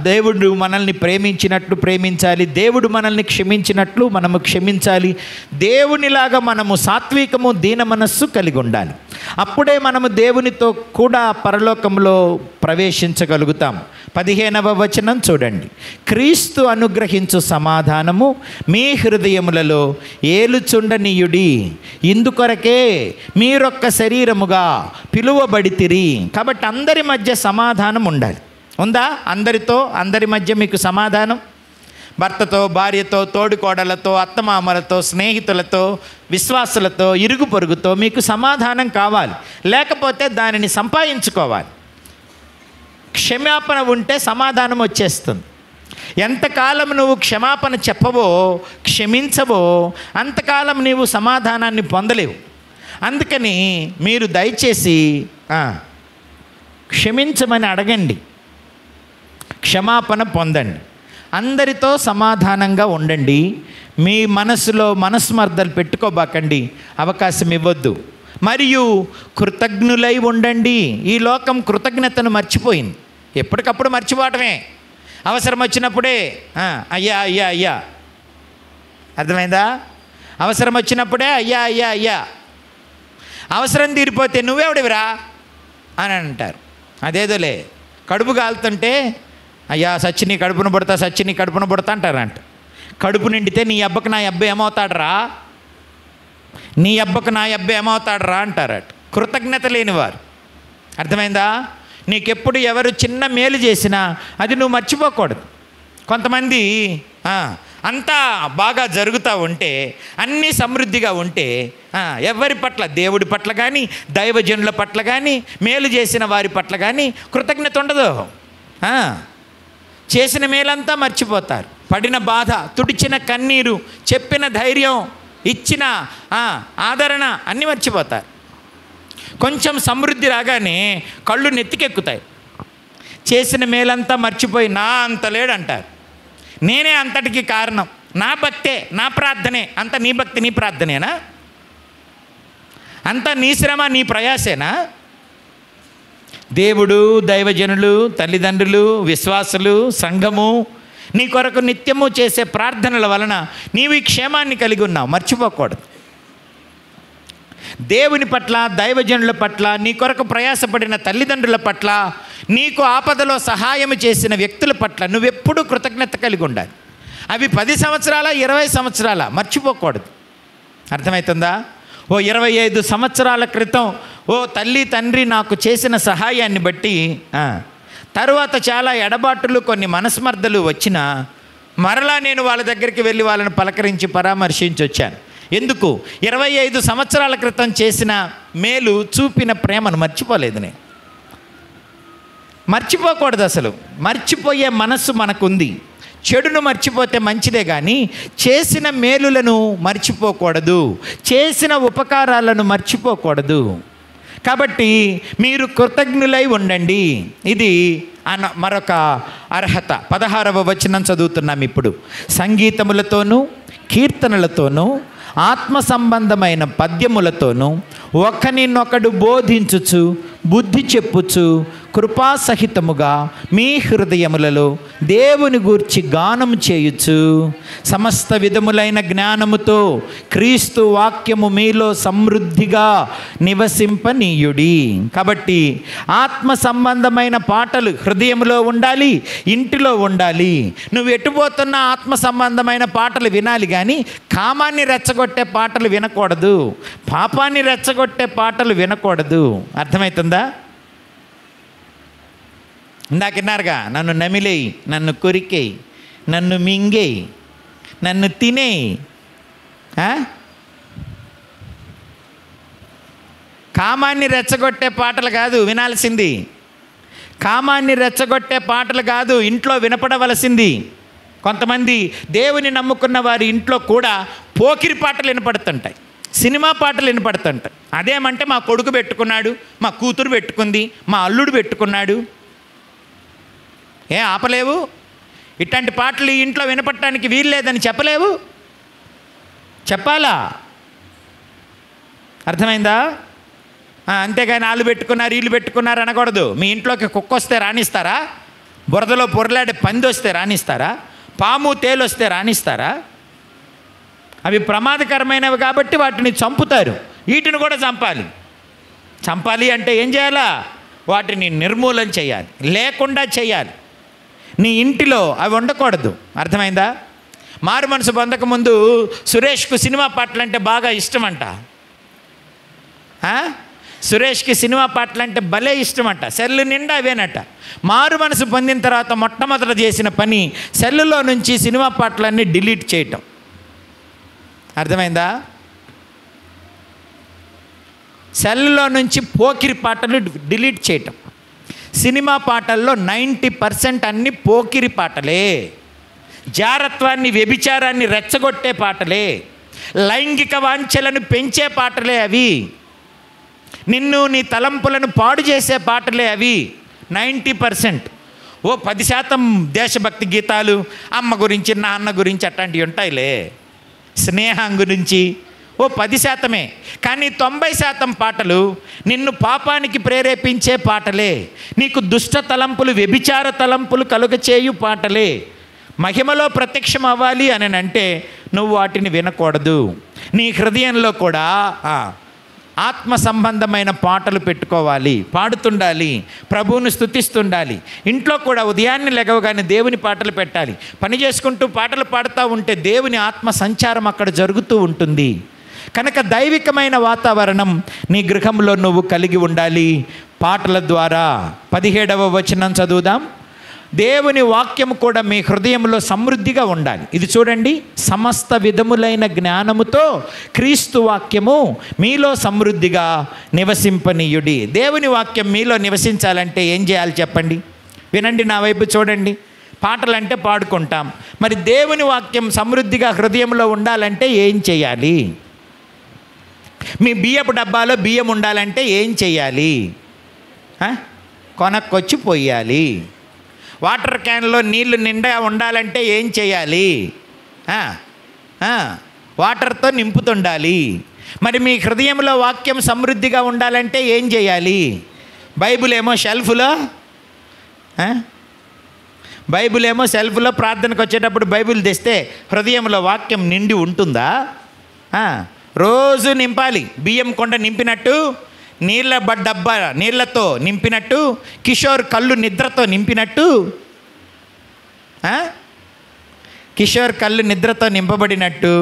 దేవుడు మనల్ని ప్రేమించినట్లు ప్రేమించాలి. దేవుడు మనల్ని క్షమించినట్లు మనము క్షమించాలి. దేవునిలాగా మనము సాత్వికము, దీన మనస్సు కలిగి ఉండాలి. అప్పుడే మనము దేవునితో కూడా పరలోకంలో ప్రవేశించగలుగుతాం. 15వ వచనం చూడండి. క్రీస్తు అనుగ్రహించు సమాధానము మీ హృదయములలో ఏలుచుండనీయుడి. ఇందుకొరకే మీరొక్క శరీరముగా పిలువబడితిరి. కాబట్టి అందరి మధ్య సమాధానం ఉండాలి. ఉందా? అందరి మధ్య మీకు సమాధానం? భర్తతో, భార్యతో, తోడుకోడలతో, అత్తమామలతో, స్నేహితులతో, విశ్వాసులతో, ఇరుగు పొరుగుతో మీకు సమాధానం కావాలి. లేకపోతే దానిని సంపాదించుకోవాలి. క్షమాపణ ఉంటే సమాధానం వచ్చేస్తుంది. ఎంతకాలం నువ్వు క్షమాపణ చెప్పవో, క్షమించవో, అంతకాలం నీవు సమాధానాన్ని పొందలేవు. అందుకని మీరు దయచేసి క్షమించమని అడగండి, క్షమాపణ పొందండి. అందరితో సమాధానంగా ఉండండి. మీ మనసులో మనస్మర్ధలు పెట్టుకోబాకండి, అవకాశం ఇవ్వద్దు. మరియు కృతజ్ఞులై ఉండండి. ఈ లోకం కృతజ్ఞతను మర్చిపోయింది. ఎప్పటికప్పుడు మర్చిపోవటమే. అవసరం వచ్చినప్పుడే అయ్యా అయ్యా అయ్యా. అర్థమైందా? అవసరం వచ్చినప్పుడే అయ్యా అయ్యా అయ్యా. అవసరం తీరిపోతే నువ్వెవడివిరా అని అంటారు. అదేదోలే, కడుపు కాలుతుంటే అయ్యా సచ్చిని కడుపును పుడతా అంటారంట. కడుపు నిండితే నీ అబ్బకు నా అబ్బాయి ఏమవుతాడరా, నీ అబ్బకు నా అబ్బాయి ఏమవుతాడరా అంటారట. కృతజ్ఞత లేనివారు. అర్థమైందా? నీకెప్పుడు ఎవరు చిన్న మేలు చేసినా అది నువ్వు మర్చిపోకూడదు. కొంతమంది అంతా బాగా జరుగుతూ ఉంటే, అన్నీ సమృద్ధిగా ఉంటే ఎవరి పట్ల, దేవుడి పట్ల కానీ, దైవజనుల పట్ల కానీ, మేలు చేసిన వారి పట్ల కానీ కృతజ్ఞత ఉండదు. చేసిన మేలంతా మర్చిపోతారు. పడిన బాధ, తుడిచిన కన్నీరు, చెప్పిన ధైర్యం, ఇచ్చిన ఆదరణ అన్నీ మర్చిపోతారు. కొంచెం సమృద్ధి రాగానే కళ్ళు నెత్తికెక్కుతాయి. చేసిన మేలంతా మర్చిపోయి నా అంత లేడంటారు. నేనే అంతటికి కారణం, నా భక్తే, నా ప్రార్థనే. అంత నీ భక్తి, నీ ప్రార్థనేనా? అంతా నీ శ్రమ, నీ ప్రయాసేనా? దేవుడు, దైవజనులు, తల్లిదండ్రులు, విశ్వాసులు, సంఘము నీ కొరకు నిత్యము చేసే ప్రార్థనల వలన నీవు ఈ క్షేమాన్ని కలిగి ఉన్నావు. మర్చిపోకూడదు. దేవుని పట్ల, దైవజనుల పట్ల, నీ కొరకు ప్రయాసపడిన తల్లిదండ్రుల పట్ల, నీకు ఆపదలో సహాయం చేసిన వ్యక్తుల పట్ల నువ్వెప్పుడూ కృతజ్ఞత కలిగి ఉండాలి. అవి 10 సంవత్సరాల 20 సంవత్సరాల మర్చిపోకూడదు. అర్థమవుతుందా? ఓ 25 సంవత్సరాల క్రితం ఓ తల్లి తండ్రి నాకు చేసిన సహాయాన్ని బట్టి తరువాత చాలా ఎడబాటులు, కొన్ని మనస్మర్ధలు వచ్చినా మరలా నేను వాళ్ళ దగ్గరికి వెళ్ళి వాళ్ళని పలకరించి పరామర్శించి వచ్చాను. ఎందుకు? 25 సంవత్సరాల క్రితం చేసిన మేలు, చూపిన ప్రేమను మర్చిపోలేదు నేను. మర్చిపోకూడదు. అసలు మర్చిపోయే మనస్సు మనకుంది. చెడును మర్చిపోతే మంచిదే, కానీ చేసిన మేలులను మర్చిపోకూడదు, చేసిన ఉపకారాలను మర్చిపోకూడదు. కాబట్టి మీరు కృతజ్ఞులై ఉండండి. ఇది మరొక అర్హత. 16వ వచనం చదువుతున్నాం ఇప్పుడు. సంగీతములతోనూ కీర్తనలతోనూ ఆత్మ సంబంధమైన పద్యములతోనూ ఒకనినొకడు బోధించుచు బుద్ధి చెప్పుచు కృపాసహితముగా మీ హృదయములలో దేవుని గూర్చి గానం చేయుచు సమస్త విధములైన జ్ఞానముతో క్రీస్తు వాక్యము మీలో సమృద్ధిగా నివసింపనీయుడి. కాబట్టి ఆత్మ సంబంధమైన పాటలు హృదయంలో ఉండాలి, ఇంటిలో ఉండాలి. నువ్వు ఎటుపోతున్న ఆత్మ సంబంధమైన పాటలు వినాలి, కానీ కామాన్ని రెచ్చగొట్టే పాటలు వినకూడదు, పాపాన్ని రెచ్చగొట్టే పాటలు వినకూడదు. అర్థమవుతుందా? ఇందాకన్నారుగా, నన్ను నమిలేయి, నన్ను కొరికేయి, నన్ను మింగేయి, నన్ను తినేయి. కామాన్ని రెచ్చగొట్టే పాటలు కాదు వినాల్సింది. కామాన్ని రెచ్చగొట్టే పాటలు కాదు ఇంట్లో వినపడవలసింది. కొంతమంది దేవుని నమ్ముకున్న వారి ఇంట్లో కూడా పోకిరి పాటలు వినపడుతుంటాయి, సినిమా పాటలు వినపడుతుంటాయి. అదేమంటే మా కొడుకు పెట్టుకున్నాడు, మా కూతురు పెట్టుకుంది, మా అల్లుడు పెట్టుకున్నాడు. ఆపలేవు. ఇట్లాంటి పాటలు ఈ ఇంట్లో వినపడటానికి వీలు లేదని చెప్పలేవు, చెప్పాలా? అర్థమైందా? అంతేగాని వాళ్ళు పెట్టుకున్నారు వీళ్ళు పెట్టుకున్నారు అనకూడదు. మీ ఇంట్లోకి కుక్క వస్తే రాణిస్తారా? బురదలో పొరలాడే పంది వస్తే రాణిస్తారా? పాము తేలు వస్తే రాణిస్తారా? అవి ప్రమాదకరమైనవి కాబట్టి వాటిని చంపుతారు. వీటిని కూడా చంపాలి అంటే ఏం చేయాలా? వాటిని నిర్మూలన చేయాలి, లేకుండా చేయాలి. నీ ఇంటిలో అవి ఉండకూడదు. అర్థమైందా? మారు మనసు పొందకముందు సురేష్కు సినిమా పాటలు అంటే బాగా ఇష్టమంట. సురేష్కి సినిమా పాటలు అంటే భలే ఇష్టమంట. సెల్లు నిండా అవేనట. మారు మనసు పొందిన తర్వాత మొట్టమొదట చేసిన పని సెల్లులో నుంచి సినిమా పాటలన్నీ డిలీట్ చేయటం. అర్థమైందా? సెల్లులో నుంచి పోకిరి పాటలు డిలీట్ చేయటం. సినిమా పాటల్లో 90% అన్ని పోకిరి పాటలే, జారత్వాన్ని, వ్యభిచారాన్ని రెచ్చగొట్టే పాటలే, లైంగిక వాంఛలను పెంచే పాటలే అవి, నిన్ను నీ తలంపులను పాడు చేసే పాటలే అవి 90%. ఓ 10% దేశభక్తి గీతాలు, అమ్మ గురించి, నాన్న గురించి అట్లాంటివి ఉంటాయిలే, స్నేహం గురించి ఓ 10%. కానీ 90% పాటలు నిన్ను పాపానికి ప్రేరేపించే పాటలే, నీకు దుష్ట తలంపులు, వ్యభిచార తలంపులు కలుగచేయు పాటలే. మహిమలో ప్రత్యక్షం అవ్వాలి అని అంటే నువ్వు వాటిని వినకూడదు. నీ హృదయంలో కూడా ఆత్మ సంబంధమైన పాటలు పెట్టుకోవాలి, పాడుతుండాలి, ప్రభువును స్తుతిస్తుండాలి. ఇంట్లో కూడా ఉదయాన్నే లెగవగానే దేవుని పాటలు పెట్టాలి. పని చేసుకుంటూ పాటలు పాడుతూ ఉంటే దేవుని ఆత్మ సంచారం అక్కడ జరుగుతూ ఉంటుంది. కనుక దైవికమైన వాతావరణం నీ గృహంలో నువ్వు కలిగి ఉండాలి పాటల ద్వారా. 17వ వచనం చదువుదాం. దేవుని వాక్యము కూడా మీ హృదయంలో సమృద్ధిగా ఉండాలి. ఇది చూడండి, సమస్త విధములైన జ్ఞానముతో క్రీస్తు వాక్యము మీలో సమృద్ధిగా నివసింపనీయుడి. దేవుని వాక్యం మీలో నివసించాలంటే ఏం చేయాలి చెప్పండి? వినండి, నా వైపు చూడండి. పాటలంటే పాడుకుంటాం, మరి దేవుని వాక్యం సమృద్ధిగా హృదయంలో ఉండాలంటే ఏం చేయాలి? మీ బియ్యపు డబ్బాలో బియ్యం ఉండాలంటే ఏం చేయాలి? కొనక్కొచ్చి పోయాలి. వాటర్ క్యాన్లో నీళ్లు నిండా ఉండాలంటే ఏం చేయాలి? వాటర్తో నింపుతుండాలి. మరి మీ హృదయంలో వాక్యం సమృద్ధిగా ఉండాలంటే ఏం చేయాలి? బైబిల్ ఏమో షెల్ఫ్లో ప్రార్థనకు వచ్చేటప్పుడు బైబిల్ తెస్తే హృదయంలో వాక్యం నిండి ఉంటుందా? రోజు నింపాలి. బియ్యం కొండ నింపినట్టు, డబ్బా నీళ్లతో నింపినట్టు, కిషోర్ కళ్ళు నిద్రతో నింపినట్టు, కిషోర్ కళ్ళు నిద్రతో నింపబడినట్టు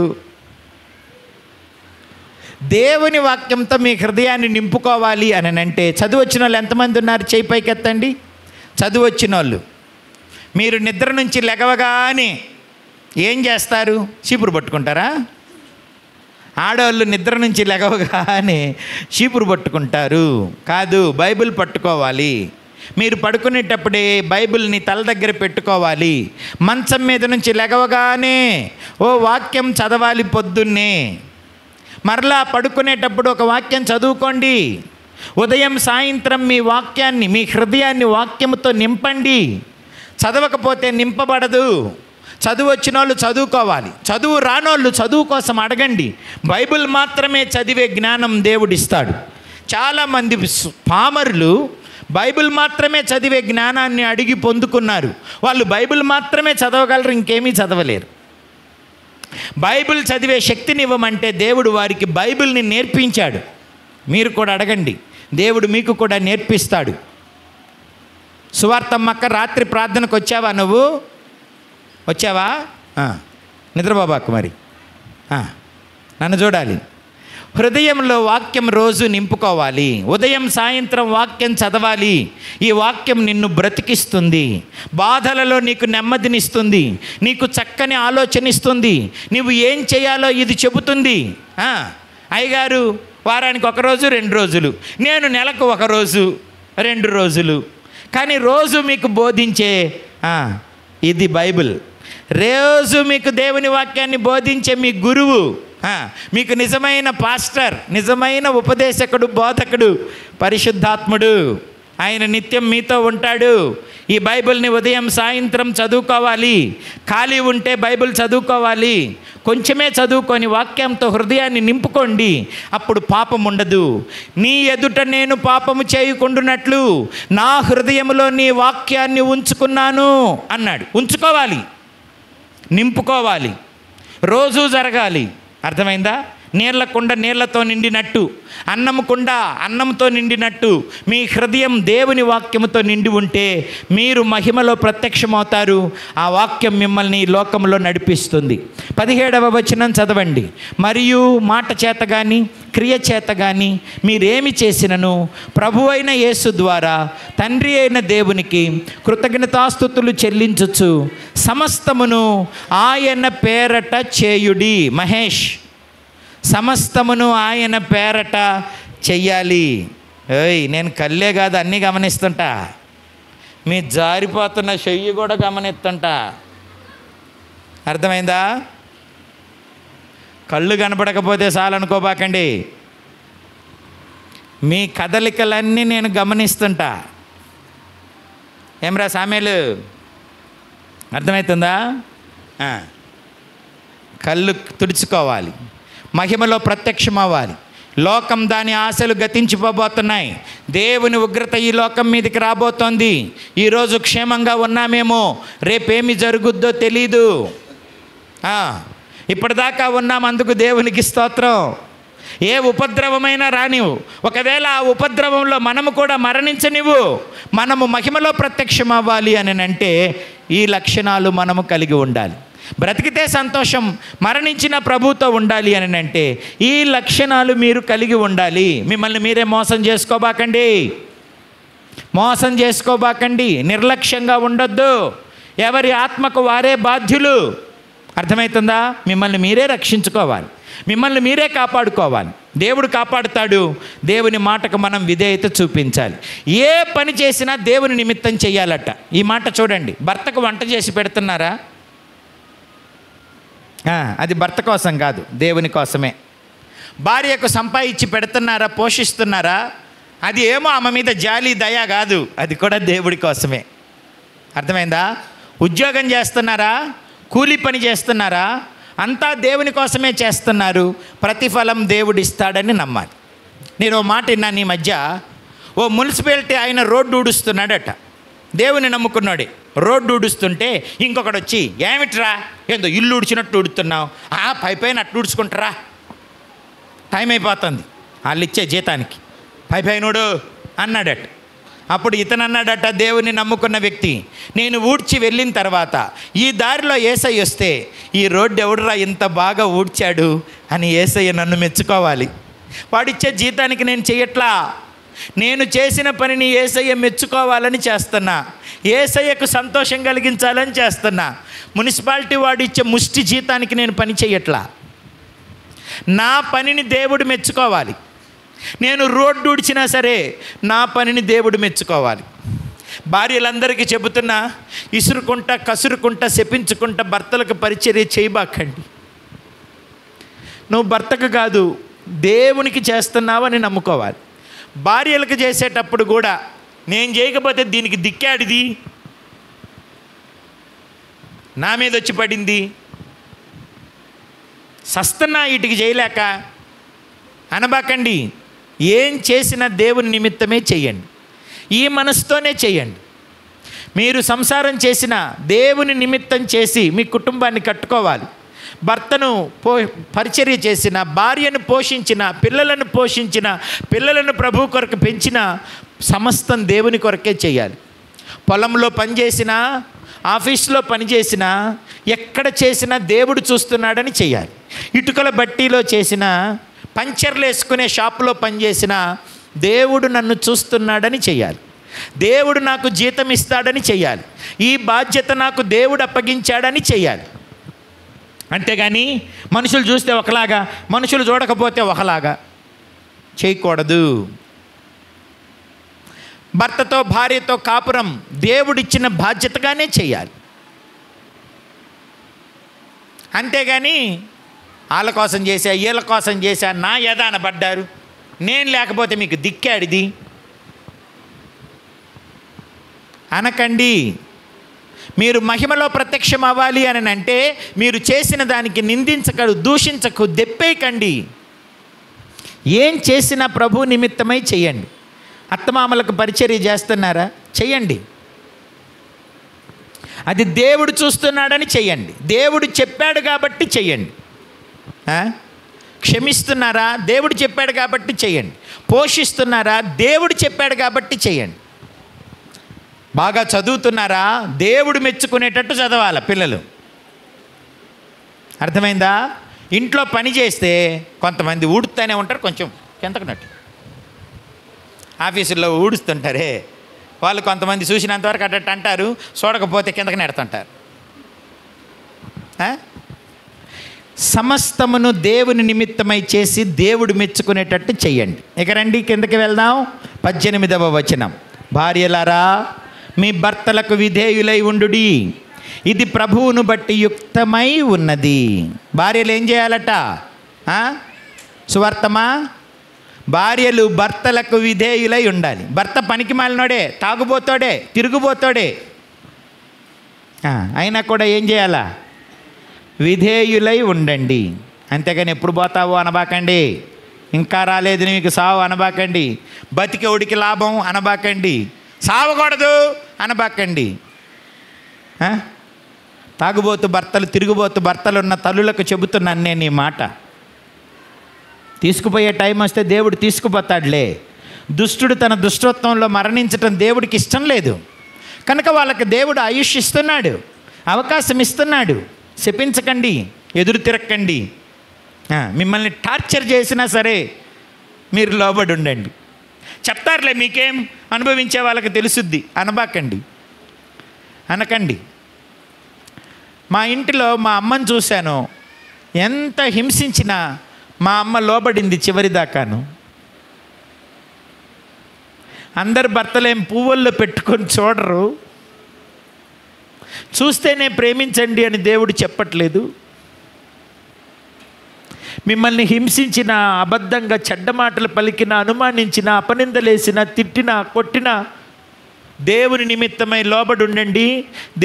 దేవుని వాక్యంతో మీ హృదయాన్ని నింపుకోవాలి అని అంటే, చదువు వచ్చిన వాళ్ళు ఎంతమంది ఉన్నారు? చేయి పైకెత్తండి. చదువు వచ్చిన వాళ్ళు. మీరు నిద్ర నుంచి లెగవగానే ఏం చేస్తారు? చీపురు పట్టుకుంటారా? ఆడవాళ్ళు నిద్ర నుంచి లెగవగానే చీపురు పట్టుకుంటారు. కాదు, బైబిల్ పట్టుకోవాలి. మీరు పడుకునేటప్పుడే బైబిల్ని తల దగ్గర పెట్టుకోవాలి. మంచం మీద నుంచి లెగవగానే ఓ వాక్యం చదవాలి. పొద్దున్నే మరలా పడుకునేటప్పుడు ఒక వాక్యం చదువుకోండి. ఉదయం సాయంత్రం మీ వాక్యాన్ని, మీ హృదయాన్ని వాక్యముతో నింపండి. చదవకపోతే నింపబడదు. చదువు వచ్చిన వాళ్ళు చదువుకోవాలి. చదువు రానోళ్ళు చదువు కోసం అడగండి. బైబిల్ మాత్రమే చదివే జ్ఞానం దేవుడిస్తాడు. చాలామంది పామరులు బైబిల్ మాత్రమే చదివే జ్ఞానాన్ని అడిగి పొందుకున్నారు. వాళ్ళు బైబిల్ మాత్రమే చదవగలరు, ఇంకేమీ చదవలేరు. బైబిల్ చదివే శక్తిని ఇవ్వమంటే దేవుడు వారికి బైబిల్ని నేర్పించాడు. మీరు కూడా అడగండి, దేవుడు మీకు కూడా నేర్పిస్తాడు. సువార్తమ్మక్క, రాత్రి ప్రార్థనకు వచ్చావా? నువ్వు వచ్చావా? నిద్రబాబాకు మరి నన్ను చూడాలి. హృదయంలో వాక్యం రోజు నింపుకోవాలి. ఉదయం సాయంత్రం వాక్యం చదవాలి. ఈ వాక్యం నిన్ను బ్రతికిస్తుంది. బాధలలో నీకు నెమ్మదినిస్తుంది. నీకు చక్కని ఆలోచన ఇస్తుంది. నువ్వు ఏం చేయాలో ఇది చెబుతుంది. అయ్యగారు వారానికి 1 రోజు 2 రోజులు, నేను నెలకు 1 రోజు 2 రోజులు, కానీ రోజు మీకు బోధించే ఇది బైబిల్. రోజు మీకు దేవుని వాక్యాన్ని బోధించే మీ గురువు, మీకు నిజమైన పాస్టర్, నిజమైన ఉపదేశకుడు, బోధకుడు పరిశుద్ధాత్ముడు. ఆయన నిత్యం మీతో ఉంటాడు. ఈ బైబిల్ని ఉదయం సాయంత్రం చదువుకోవాలి. ఖాళీ ఉంటే బైబిల్ చదువుకోవాలి. కొంచెమే చదువుకొని వాక్యంతో హృదయాన్ని నింపుకోండి. అప్పుడు పాపం ఉండదు. నీ ఎదుట నేను పాపము చేయకుండునట్లు నా హృదయములో నీ వాక్యాన్ని ఉంచుకున్నాను అన్నాడు. ఉంచుకోవాలి, నింపుకోవాలి, రోజూ జరగాలి. అర్థమైందా? నీళ్ల కుండ నీళ్లతో నిండినట్టు, అన్నము కుండ అన్నంతో నిండినట్టు మీ హృదయం దేవుని వాక్యముతో నిండి ఉంటే మీరు మహిమలో ప్రత్యక్షమవుతారు. ఆ వాక్యం మిమ్మల్ని ఈ లోకంలో నడిపిస్తుంది. 17వ వచనం చదవండి. మరియు మాట చేత కానీ క్రియ చేత కానీ మీరేమి చేసినను ప్రభువైన యేసు ద్వారా తండ్రి అయిన దేవునికి కృతజ్ఞతాస్తుతులు చెల్లించుచు సమస్తమును ఆయన పేరట చేయుడి. మహేష్, సమస్తమును ఆయన పేరట చెయ్యాలి. నేను కళ్ళే కాదు అన్నీ గమనిస్తుంటా. మీ జారిపోతున్న చెయ్యి కూడా గమనిస్తుంటా. అర్థమైందా? కళ్ళు కనపడకపోతే చాలనుకోబాకండి. మీ కదలికలన్నీ నేను గమనిస్తుంటా. ఏమ్రా సామేలు, అర్థమవుతుందా? కళ్ళు తుడుచుకోవాలి, మహిమలో ప్రత్యక్షమవ్వాలి. లోకం దాని ఆశలు గతించిపోబోతున్నాయి. దేవుని ఉగ్రత ఈ లోకం మీదకి రాబోతోంది. ఈరోజు క్షేమంగా ఉన్నామేమో, రేపేమి జరుగుద్దో తెలీదు. ఇప్పటిదాకా ఉన్నాం, అందుకు దేవునికి స్తోత్రం. ఏ ఉపద్రవమైనా రానివ్వు, ఒకవేళ ఆ ఉపద్రవంలో మనము కూడా మరణించనివ్వు. మనము మహిమలో ప్రత్యక్షం అవ్వాలి అని అంటే ఈ లక్షణాలు మనము కలిగి ఉండాలి. బ్రతికితే సంతోషం, మరణించిన ప్రభుతో ఉండాలి అని అంటే ఈ లక్షణాలు మీరు కలిగి ఉండాలి. మిమ్మల్ని మీరే మోసం చేసుకోబాకండి, మోసం చేసుకోబాకండి. నిర్లక్ష్యంగా ఉండొద్దు. ఎవరి ఆత్మకు వారే బాధ్యులు. అర్థమవుతుందా? మిమ్మల్ని మీరే రక్షించుకోవాలి, మిమ్మల్ని మీరే కాపాడుకోవాలి. దేవుడు కాపాడుతాడు. దేవుని మాటకు మనం విధేయత చూపించాలి. ఏ పని చేసినా దేవుని నిమిత్తం చేయాలట. ఈ మాట చూడండి. భర్తకు వంట చేసి పెడుతున్నారా? అది భర్త కోసం కాదు, దేవుని కోసమే. భార్యకు సంపాదించి పెడుతున్నారా, పోషిస్తున్నారా? అది ఏమో ఆమె మీద జాలి దయ కాదు, అది కూడా దేవుడి కోసమే. అర్థమైందా? ఉద్యోగం చేస్తున్నారా, కూలి పని చేస్తున్నారా, అంతా దేవుని కోసమే చేస్తున్నారు. ప్రతిఫలం దేవుడు ఇస్తాడని నమ్మాలి. నేను ఓ మాట విన్నాను ఈ మధ్య. ఓ మున్సిపాలిటీ ఆయన రోడ్డు ఊడుస్తున్నాడట. దేవుని నమ్ముకున్నాడే. రోడ్డు ఊడుస్తుంటే ఇంకొకడు వచ్చి, ఏమిట్రా ఏందో ఇల్లు ఊడ్చినట్టు ఊడుతున్నావు, పైపైన అట్టు ఊడ్చుకుంటారా టైం అయిపోతుంది వాళ్ళు ఇచ్చే జీతానికి. పై నోడు అన్నాడట. అప్పుడు ఇతను అన్నాడట, దేవుని నమ్ముకున్న వ్యక్తి, నేను ఊడ్చి వెళ్ళిన తర్వాత ఈ దారిలో యేసయ్య వస్తే ఈ రోడ్డు ఎవడురా ఇంత బాగా ఊడ్చాడు అని యేసయ్య నన్ను మెచ్చుకోవాలి. వాడిచ్చే జీతానికి నేను చెయ్యట్లా, నేను చేసిన పనిని యేసయ్య మెచ్చుకోవాలని చేస్తున్నా, యేసయ్యకు సంతోషం కలిగించాలని చేస్తున్నా. మున్సిపాలిటీ వాడు ఇచ్చే ముష్టి జీతానికి నేను పని చెయ్యట్లా, నా పనిని దేవుడు మెచ్చుకోవాలి. నేను రోడ్డు ఊడ్చినా సరే నా పనిని దేవుడు మెచ్చుకోవాలి. భార్యలందరికీ చెబుతున్నా, ఇసురుకుంటా కసురుకుంటా శపించుకుంటా భర్తలకు పరిచర్య చేయబాకండి. నువ్వు భర్తకు కాదు దేవునికి చేస్తున్నావని నమ్ముకోవాలి. భార్యలకు చేసేటప్పుడు కూడా నేను చేయకపోతే దీనికి దిక్కాడిది, నా మీద వచ్చి పడింది, సస్తన్నా వీటికి చేయలేక అనబాకండి. ఏం చేసినా దేవుని నిమిత్తమే చెయ్యండి, ఈ మనసుతోనే చెయ్యండి. మీరు సంసారం చేసిన దేవుని నిమిత్తం చేసి మీ కుటుంబాన్ని కట్టుకోవాలి. భర్తను పరిచర్య చేసిన, భార్యను పోషించిన, పిల్లలను పోషించిన, పిల్లలను ప్రభు కొరకు పెంచిన, సమస్తం దేవుని కొరకే చేయాలి. పొలంలో పనిచేసినా, ఆఫీస్లో పనిచేసినా, ఎక్కడ చేసినా దేవుడు చూస్తున్నాడని చేయాలి. ఇటుకల బట్టీలో చేసిన, పంచర్లు వేసుకునే షాపులో పనిచేసిన, దేవుడు నన్ను చూస్తున్నాడని చేయాలి. దేవుడు నాకు జీతం ఇస్తాడని చేయాలి. ఈ బాధ్యత నాకు దేవుడు అప్పగించాడని చేయాలి. అంతేగాని మనుషులు చూస్తే ఒకలాగా, మనుషులు చూడకపోతే ఒకలాగా చేయకూడదు. భర్తతో భార్యతో కాపురం దేవుడిచ్చిన బాధ్యతగానే చేయాలి. అంతేగాని వాళ్ళ కోసం చేశా, వీళ్ళ కోసం చేశా, నా యదాన పడ్డారు, నేను లేకపోతే మీకు దిక్కాడిది అనకండి. మీరు మహిమలో ప్రత్యక్షం అవ్వాలి అని అంటే మీరు చేసిన దానికి నిందించకడు, దూషించకు, దెప్పేయకండి. ఏం చేసినా ప్రభు నిమిత్తమై చెయ్యండి. అత్తమామలకు పరిచర్య చేస్తున్నారా, చెయ్యండి. అది దేవుడు చూస్తున్నాడని చెయ్యండి. దేవుడు చెప్పాడు కాబట్టి చెయ్యండి. క్షమిస్తున్నారా, దేవుడు చెప్పాడు కాబట్టి చెయ్యండి. పోషిస్తున్నారా, దేవుడు చెప్పాడు కాబట్టి చెయ్యండి. బాగా చదువుతున్నారా, దేవుడు మెచ్చుకునేటట్టు చదవాలి పిల్లలు. అర్థమైందా? ఇంట్లో పని చేస్తే కొంతమంది ఊడుతూనే ఉంటారు, కొంచెం కిందకున్నట్టు. ఆఫీసుల్లో ఊడుస్తుంటారే వాళ్ళు కొంతమంది చూసినంతవరకు అట్టట్టు అంటారు, చూడకపోతే కిందకి నెడుతుంటారు. సమస్తమును దేవుని నిమిత్తమై చేసి దేవుడు మెచ్చుకునేటట్టు చెయ్యండి. ఇక రండి కిందకి వెళ్దాం. 18వ వచనం, భార్యలారా మీ భర్తలకు విధేయులై ఉండుడి, ఇది ప్రభువును బట్టి యుక్తమై ఉన్నది. భార్యలు ఏం చేయాలట? సువార్తమా, భార్యలు భర్తలకు విధేయులై ఉండాలి. భర్త పనికి మాలినోడే, తాగుబోతాడే, తిరుగుబోతాడే, అయినా కూడా ఏం చేయాలా? విధేయులై ఉండండి. అంతేగాని ఎప్పుడు పోతావు అనబాకండి, ఇంకా రాలేదు నీకు సావు అనబాకండి, బతికేవుడికి లాభం అనబాకండి, సావకూడదు అనబాకండి. తాగుబోతు భర్తలు, తిరుగుబోతు భర్తలు ఉన్న తల్లులకు చెబుతున్నాను నేను ఈ మాట. తీసుకుపోయే టైం వస్తే దేవుడు తీసుకుపోతాడులే. దుష్టుడు తన దుష్టత్వంలో మరణించటం దేవుడికి ఇష్టం లేదు కనుక వాళ్ళకి దేవుడు ఆయుష్ ఇస్తున్నాడు, అవకాశం ఇస్తున్నాడు. శపించకండి, ఎదురు తిరక్కండి. మిమ్మల్ని టార్చర్ చేసినా సరే మీరు లోబడి ఉండండి. చెప్తారులే మీకేం, అనుభవించే వాళ్ళకి తెలుసుద్ది అనబాకండి, అనకండి. మా ఇంటిలో మా అమ్మని చూశాను, ఎంత హింసించినా మా అమ్మ లోబడింది చివరి దాకాను. అందరు భర్తలేం పువ్వుల్లో పెట్టుకొని చూడరు, చూస్తేనే ప్రేమించండి అని దేవుడు చెప్పట్లేదు. మిమ్మల్ని హింసించిన, అబద్ధంగా చెడ్డ మాటలు పలికిన, అనుమానించిన, అపనిందలేసిన, తిట్టిన, కొట్టిన దేవుని నిమిత్తమై లోబడి ఉండండి.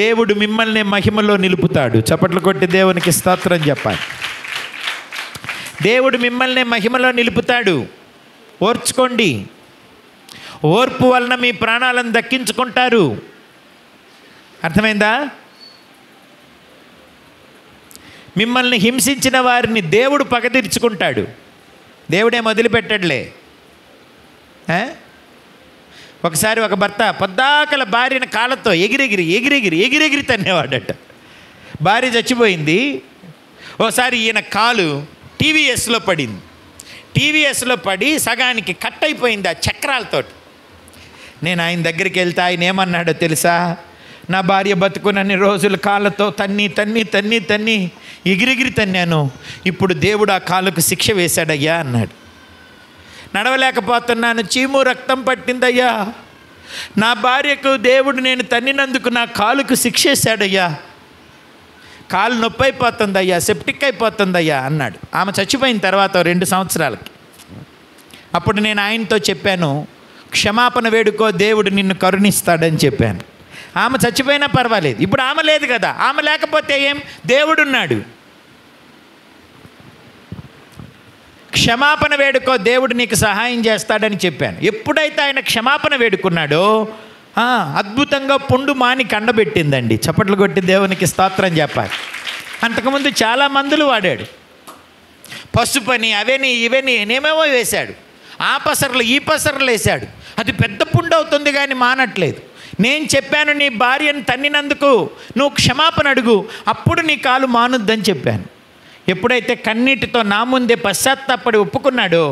దేవుడు మిమ్మల్ని మహిమలో నిలుపుతాడు. చప్పట్లు కొట్టి దేవునికి స్తోత్రం చెప్పాలి. దేవుడు మిమ్మల్ని మహిమలో నిలుపుతాడు. ఓర్చుకోండి. ఓర్పు వలన మీ ప్రాణాలను దక్కించుకుంటారు. అర్థమైందా? మిమ్మల్ని హింసించిన వారిని దేవుడు పగ తీర్చుకుంటాడు. దేవుడేం వదిలిపెట్టడులే. ఒకసారి ఒక భర్త పొద్దాకల భార్యను కాళ్ళతో ఎగిరెగిరి తన్నేవాడట. భార్య చచ్చిపోయింది. ఓసారి ఈయన కాలు టీవీఎస్లో పడింది. టీవీఎస్లో పడి సగానికి కట్ అయిపోయింది ఆ చక్రాలతోటి. నేను ఆయన దగ్గరికి వెళ్తే ఆయన ఏమన్నాడో తెలుసా? నా భార్య బతుకునన్ని రోజులు కాళ్ళతో తన్ని ఎగిరెగిరి తన్నాను, ఇప్పుడు దేవుడు ఆ కాళ్ళకు శిక్ష వేశాడయ్యా అన్నాడు. నడవలేకపోతున్నాను, చీము రక్తం పట్టిందయ్యా, నా భార్యకు దేవుడు నేను తన్నినందుకు నా కాలుకు శిక్ష వేశాడయ్యా, కాలు నొప్పి అయిపోతుందయ్యా, సెప్టిక్ అయిపోతుందయ్యా అన్నాడు. ఆమె చచ్చిపోయిన తర్వాత 2 సంవత్సరాలకి. అప్పుడు నేను ఆయనతో చెప్పాను, క్షమాపణ వేడుకో, దేవుడు నిన్ను కరుణిస్తాడని చెప్పాను. ఆమె చచ్చిపోయినా పర్వాలేదు, ఇప్పుడు ఆమె లేదు కదా, ఆమె లేకపోతే ఏం, దేవుడున్నాడు. క్షమాపణ వేడుకో, దేవుడు నీకు సహాయం చేస్తాడని చెప్పాను. ఎప్పుడైతే ఆయన క్షమాపణ వేడుకున్నాడో అద్భుతంగా పుండు మాని కండబెట్టిందండి. చప్పట్లు కొట్టి దేవునికి స్తోత్రం చెప్పాలి. అంతకుముందు చాలా మందులు వాడాడు, పసుపని అవని ఇవని నేమేమో వేశాడు, ఆ పసర్లు ఈ పసర్లు వేశాడు. అది పెద్ద పుండు అవుతుంది కానీ మానట్లేదు. నేను చెప్పాను, నీ భార్యను తన్నినందుకు నువ్వు క్షమాపణ అడుగు, అప్పుడు నీ కాలు మానుద్దని చెప్పాను. ఎప్పుడైతే కన్నీటితో నా ముందే పశ్చాత్తాపడి ఒప్పుకున్నాడో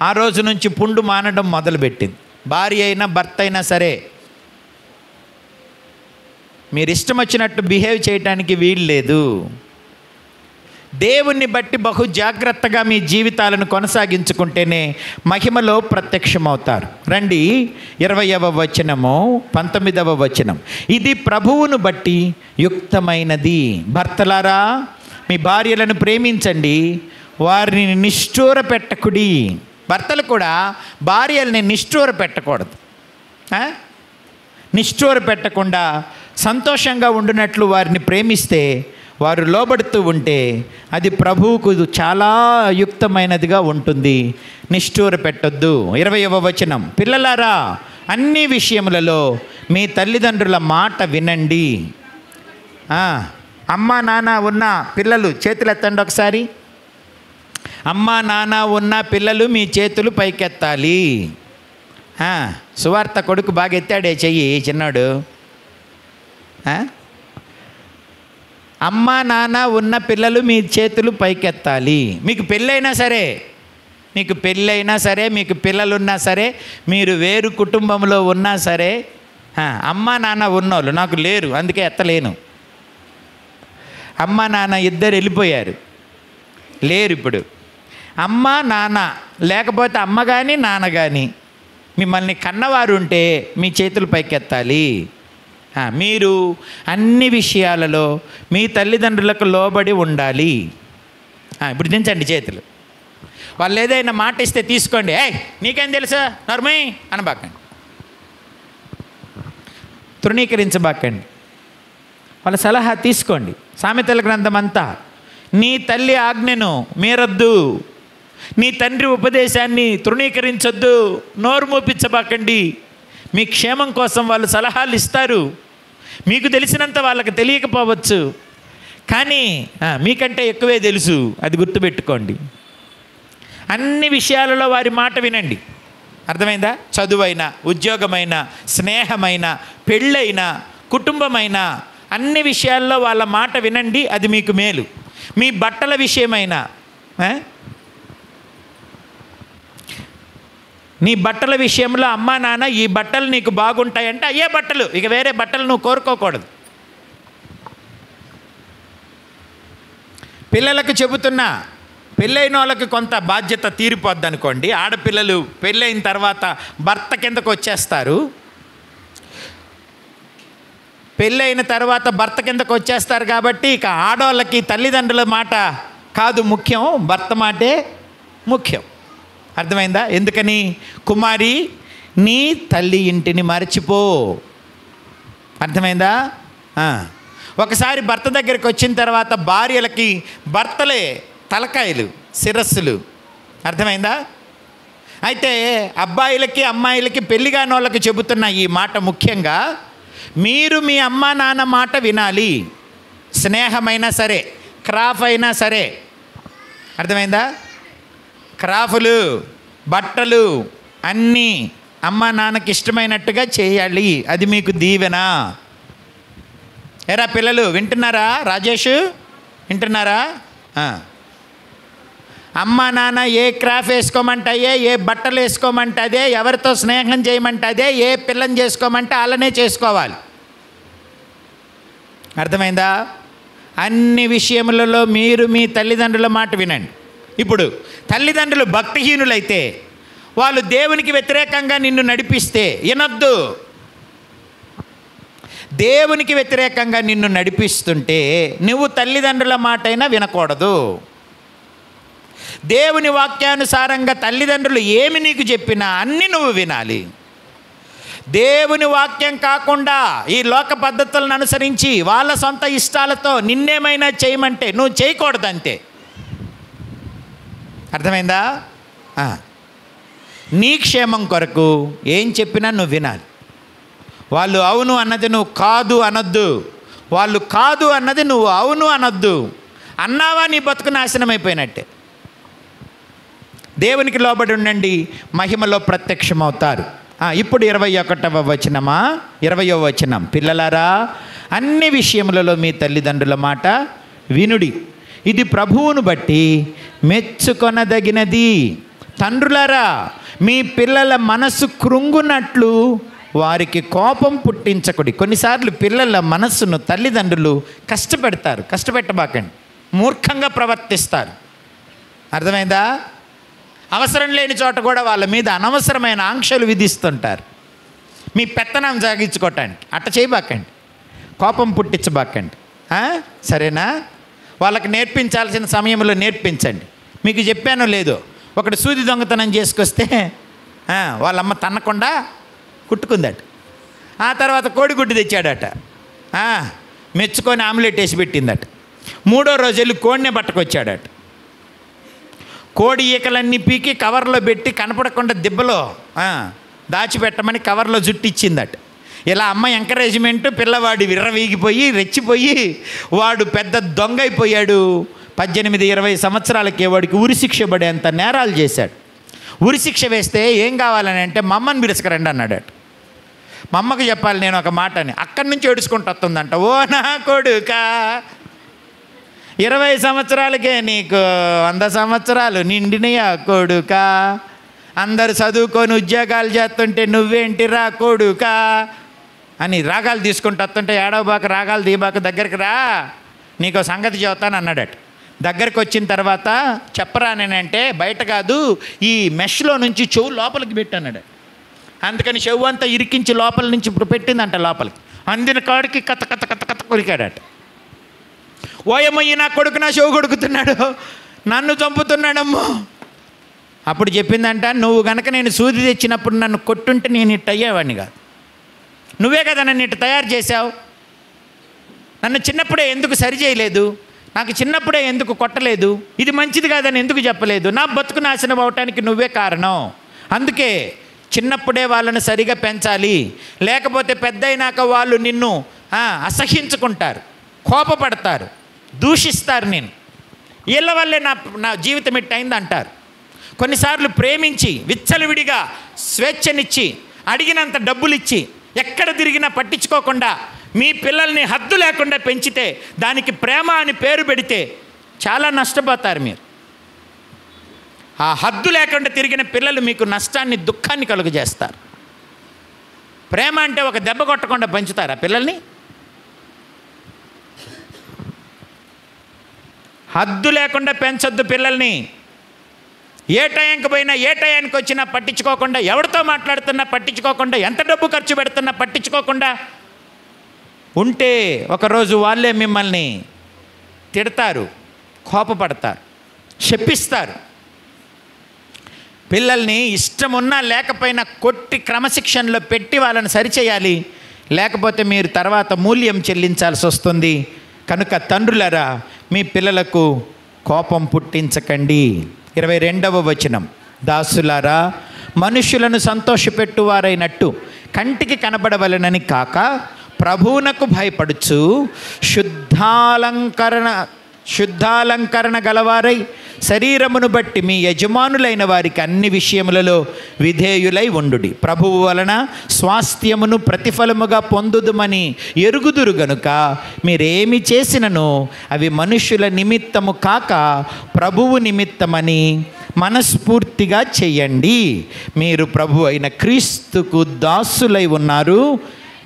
ఆ రోజు నుంచి పుండు మానడం మొదలుపెట్టింది. భార్య అయినా భర్త అయినా సరే మీరు ఇష్టం వచ్చినట్టు బిహేవ్ చేయడానికి వీలు లేదు. దేవుణ్ణి బట్టి బహు జాగ్రత్తగా మీ జీవితాలను కొనసాగించుకుంటేనే మహిమలో ప్రత్యక్షమవుతారు. రండి 20వ వచనము 19వ వచనం. ఇది ప్రభువును బట్టి యుక్తమైనది. భర్తలారా మీ భార్యలను ప్రేమించండి, వారిని నిష్ఠూర పెట్టకుడి. భర్తలు కూడా భార్యల్ని నిష్ఠూర పెట్టకూడదు. నిష్ఠూర పెట్టకుండా సంతోషంగా ఉండినట్లు వారిని ప్రేమిస్తే, వారు లోబడుతూ ఉంటే అది ప్రభువుకు చాలా యుక్తమైనదిగా ఉంటుంది. నిష్ఠూర పెట్టొద్దు. 20వ వచనం. పిల్లలారా అన్ని విషయములలో మీ తల్లిదండ్రుల మాట వినండి. అమ్మా నాన్న ఉన్న పిల్లలు చేతులు ఎత్తండి ఒకసారి. అమ్మా నాన్న ఉన్న పిల్లలు మీ చేతులు పైకెత్తాలి. సువార్త కొడుకు బాగా ఎత్తాడే చెయ్యి చిన్నాడు. అమ్మా నాన్న ఉన్న పిల్లలు మీ చేతులు పైకెత్తాలి. మీకు పెళ్ళైనా సరే, మీకు పిల్లలున్నా సరే, మీరు వేరు కుటుంబంలో ఉన్నా సరే, అమ్మా నాన్న ఉన్నోళ్ళు, నాకు లేరు అందుకే ఎత్తలేను. అమ్మ నాన్న ఇద్దరు వెళ్ళిపోయారు, లేరు ఇప్పుడు. అమ్మ నాన్న లేకపోతే అమ్మ కానీ నాన్న కానీ మిమ్మల్ని కన్నవారు ఉంటే మీ చేతులు పైకెత్తాలి. మీరు అన్ని విషయాలలో మీ తల్లిదండ్రులకు లోబడి ఉండాలి. ఇప్పుడు దించండి చేతులు. వాళ్ళు ఏదైనా మాట ఇస్తే తీసుకోండి. నీకేం తెలుసా నర్మీ అనబాకండి, తృణీకరించబాకండి, వాళ్ళ సలహా తీసుకోండి. సామెతల గ్రంథం అంతా నీ తల్లి ఆజ్ఞను మీరొద్దు, నీ తండ్రి ఉపదేశాన్ని తృణీకరించొద్దు, నోరు మోపించబాకండి. మీ క్షేమం కోసం వాళ్ళు సలహాలు ఇస్తారు. మీకు తెలిసినంత వాళ్ళకి తెలియకపోవచ్చు, కానీ మీకంటే ఎక్కువే తెలుసు, అది గుర్తుపెట్టుకోండి. అన్ని విషయాలలో వారి మాట వినండి. అర్థమైందా? చదువైనా, ఉద్యోగమైనా, స్నేహమైన, పెళ్ళైనా, కుటుంబమైనా అన్ని విషయాల్లో వాళ్ళ మాట వినండి, అది మీకు మేలు. మీ బట్టల విషయమైనా, నీ బట్టల విషయంలో అమ్మా నాన్న ఈ బట్టలు నీకు బాగుంటాయంటే అయ్యే బట్టలు, ఇక వేరే బట్టలు నువ్వు కోరుకోకూడదు. పిల్లలకు చెబుతున్నా, పెళ్ళైన వాళ్ళకి కొంత బాధ్యత తీరిపోద్ది అనుకోండి. ఆడపిల్లలు పెళ్ళైన తర్వాత భర్త కిందకు వచ్చేస్తారు. పెళ్ళైన తర్వాత భర్త కిందకు వచ్చేస్తారు కాబట్టి ఇక ఆడవాళ్ళకి తల్లిదండ్రుల మాట కాదు ముఖ్యం, భర్త మాటే ముఖ్యం. అర్థమైందా? ఎందుకని? కుమారి నీ తల్లి ఇంటిని మరచిపో. అర్థమైందా? ఒకసారి భర్త దగ్గరికి వచ్చిన తర్వాత భార్యలకి భర్తలే తలకాయలు, శిరస్సులు. అర్థమైందా? అయితే అబ్బాయిలకి అమ్మాయిలకి పెళ్లి కాని వాళ్ళకి చెబుతున్న ఈ మాట ముఖ్యంగా, మీరు మీ అమ్మా నాన్న మాట వినాలి. స్నేహమైనా సరే, క్రాఫ్ అయినా సరే. అర్థమైందా? క్రాఫ్లు, బట్టలు అన్నీ అమ్మ నాన్నకి ఇష్టమైనట్టుగా చేయాలి. అది మీకు దీవెన. ఎరా పిల్లలు వింటున్నారా? రాజేష్ వింటున్నారా? అమ్మ నాన్న ఏ క్రాఫ్ వేసుకోమంటాయే, ఏ బట్టలు వేసుకోమంటే, ఎవరితో స్నేహం చేయమంటే, ఏ పిల్లని చేసుకోమంటే అలానే చేసుకోవాలి. అర్థమైందా? అన్ని విషయములలో మీరు మీ తల్లిదండ్రుల మాట వినండి. ఇప్పుడు తల్లిదండ్రులు భక్తిహీనులైతే, వాళ్ళు దేవునికి వ్యతిరేకంగా నిన్ను నడిపిస్తే వినొద్దు. దేవునికి వ్యతిరేకంగా నిన్ను నడిపిస్తుంటే నువ్వు తల్లిదండ్రుల మాటైనా వినకూడదు. దేవుని వాక్యానుసారంగా తల్లిదండ్రులు ఏమి నీకు చెప్పినా అన్నీ నువ్వు వినాలి. దేవుని వాక్యం కాకుండా ఈ లోక పద్ధతులను అనుసరించి వాళ్ళ సొంత ఇష్టాలతో నిన్నేమైనా చేయమంటే నువ్వు చేయకూడదు, అంతే. అర్థమైందా? నీ క్షేమం కొరకు ఏం చెప్పినా నువ్వు వినాలి. వాళ్ళు అవును అన్నది నువ్వు కాదు అనొద్దు, వాళ్ళు కాదు అన్నది నువ్వు అవును అనొద్దు. అన్నావా నీ బతుకు నాశనం అయిపోయినట్టే. దేవునికి లోబడి ఉండండి, మహిమలో ప్రత్యక్షమవుతారు. ఇప్పుడు 21వ వచనమా, 20వ వచనం. పిల్లలారా, అన్ని విషయములలో మీ తల్లిదండ్రుల మాట వినుడి, ఇది ప్రభువును బట్టి మెచ్చుకొనదగినది. తండ్రులారా, మీ పిల్లల మనసు కృంగునట్లు వారికి కోపం పుట్టించకుడి. కొన్నిసార్లు పిల్లల మనస్సును తల్లిదండ్రులు కష్టపెట్టబాకండి. మూర్ఖంగా ప్రవర్తిస్తారు. అర్థమైందా? అవసరం లేని చోట కూడా వాళ్ళ మీద అనవసరమైన ఆంక్షలు విధిస్తుంటారు, మీ పెత్తనం సాగించుకోవటానికి. అట్ట చేయబాకండి, కోపం పుట్టించబాకండి. సరేనా? వాళ్ళకి నేర్పించాల్సిన సమయంలో నేర్పించండి. మీకు చెప్పానో లేదో, ఒకటి సూది దొంగతనం చేసుకొస్తే వాళ్ళమ్మ తన్నకుండా కుట్టుకుందట. ఆ తర్వాత కోడిగుడ్డు తెచ్చాడట, మెచ్చుకొని ఆమ్లెట్ వేసి పెట్టిందట. 3వ రోజు వెళ్ళి కోడినే పట్టుకొచ్చాడట. కోడి ఈకలన్నీ పీకి కవర్లో పెట్టి కనపడకుండా దిబ్బలో దాచిపెట్టమని కవర్లో జుట్టిచ్చిందట. ఇలా అమ్మ ఎంకరేజ్మెంట్, పిల్లవాడి విర్రవీగిపోయి రెచ్చిపోయి వాడు పెద్ద దొంగ అయిపోయాడు. 18-20 సంవత్సరాలకే వాడికి ఉరిశిక్ష పడేంత నేరాలు చేశాడు. ఉరిశిక్ష వేస్తే ఏం కావాలని అంటే, మా అమ్మని పిలుచుకురండి అన్నాడట. మా అమ్మకు చెప్పాలి నేను ఒక మాట అని. అక్కడి నుంచి ఏడుచుకుంటూ వస్తుందంట. ఓ నా కొడుకా, 20 సంవత్సరాలకే నీకు 100 సంవత్సరాలు నిండినయా కొడుకా, అందరు చదువుకొని ఉద్యోగాలు చేస్తుంటే నువ్వేంటిరా కొడుకా అని రాగాలు తీసుకుంటూ వస్తుంటే, ఏడవబాక, రాగాలు దీబాక, దగ్గరికి రా, నీకో సంగతి చెబుతాను అన్నాడట. దగ్గరికి వచ్చిన తర్వాత చెప్పరా నేనంటే, బయట కాదు ఈ మెష్లో నుంచి చెవు లోపలికి పెట్టాడు. అందుకని చెవు అంతా ఇరికించి లోపల నుంచి ఇప్పుడు పెట్టిందంట లోపలికి. అందిన కాడికి కథ కథ కథ కథ కొరికాడట. ఓయమ్మయ్య, నా కొడుకు నా చెవు కొడుకుతున్నాడు, నన్ను చంపుతున్నాడమ్మో. అప్పుడు చెప్పిందంట, నువ్వు గనక నేను సూది తెచ్చినప్పుడు నన్ను కొట్టుంటే నేను ఇట్ట అయ్యేవాడిని కాదు. నువ్వే కదా నన్ను ఇట్ట తయారు చేశావు. నన్ను చిన్నప్పుడే ఎందుకు సరి చేయలేదు, నాకు చిన్నప్పుడే ఎందుకు కొట్టలేదు, ఇది మంచిది కాదని ఎందుకు చెప్పలేదు, నా బతుకు నాశనం అవటానికి నువ్వే కారణం. అందుకే చిన్నప్పుడే వాళ్ళని సరిగా పెంచాలి, లేకపోతే పెద్ద అయినాక వాళ్ళు నిన్ను అసహ్యించుకుంటారు, కోపపడతారు, దూషిస్తారు. నేను వీళ్ళ వల్లే నా జీవితం ఇట్టయింది అంటారు. కొన్నిసార్లు ప్రేమించి విచ్చలవిడిగా స్వేచ్ఛనిచ్చి అడిగినంత డబ్బులు ఇచ్చి ఎక్కడ తిరిగినా పట్టించుకోకుండా మీ పిల్లల్ని హద్దు లేకుండా పెంచితే, దానికి ప్రేమ అని పేరు పెడితే చాలా నష్టపోతారు మీరు. ఆ హద్దు లేకుండా తిరిగిన పిల్లలు మీకు నష్టాన్ని, దుఃఖాన్ని కలుగజేస్తారు. ప్రేమ అంటే ఒక దెబ్బ కొట్టకుండా పెంచుతారా పిల్లల్ని? హద్దు లేకుండా పెంచొద్దు పిల్లల్ని. ఏ టైంకి పోయినా, ఏ టైంకి వచ్చినా పట్టించుకోకుండా, ఎవరితో మాట్లాడుతున్నా పట్టించుకోకుండా, ఎంత డబ్బు ఖర్చు పెడుతున్నా పట్టించుకోకుండా ఉంటే ఒకరోజు వాళ్ళే మిమ్మల్ని తిడతారు, కోపపడతారు, శపిస్తారు. పిల్లల్ని ఇష్టమున్నా లేకపోయినా కొట్టి క్రమశిక్షణలో పెట్టి వాళ్ళని సరిచేయాలి, లేకపోతే మీరు తర్వాత మూల్యం చెల్లించాల్సి వస్తుంది. కనుక తండ్రులారా, మీ పిల్లలకు కోపం పుట్టించకండి. 22వ వచనం. దాసులారా, మనుషులను సంతోషపెట్టువారైనట్టు కంటికి కనబడవలనని కాక ప్రభువునకు భయపడుచు శుద్ధాలంకరణ గలవారై శరీరమును బట్టి మీ యజమానులైన వారికి అన్ని విషయములలో విధేయులై ఉండుడి. ప్రభువు వలన స్వాస్థ్యమును ప్రతిఫలముగా పొందుదుమని ఎరుగుదురు గనుక మీరేమి చేసినను అవి మనుష్యుల నిమిత్తము కాక ప్రభువు నిమిత్తమని మనస్ఫూర్తిగా చెయ్యండి. మీరు ప్రభు అయిన క్రీస్తుకు దాసులై ఉన్నారు.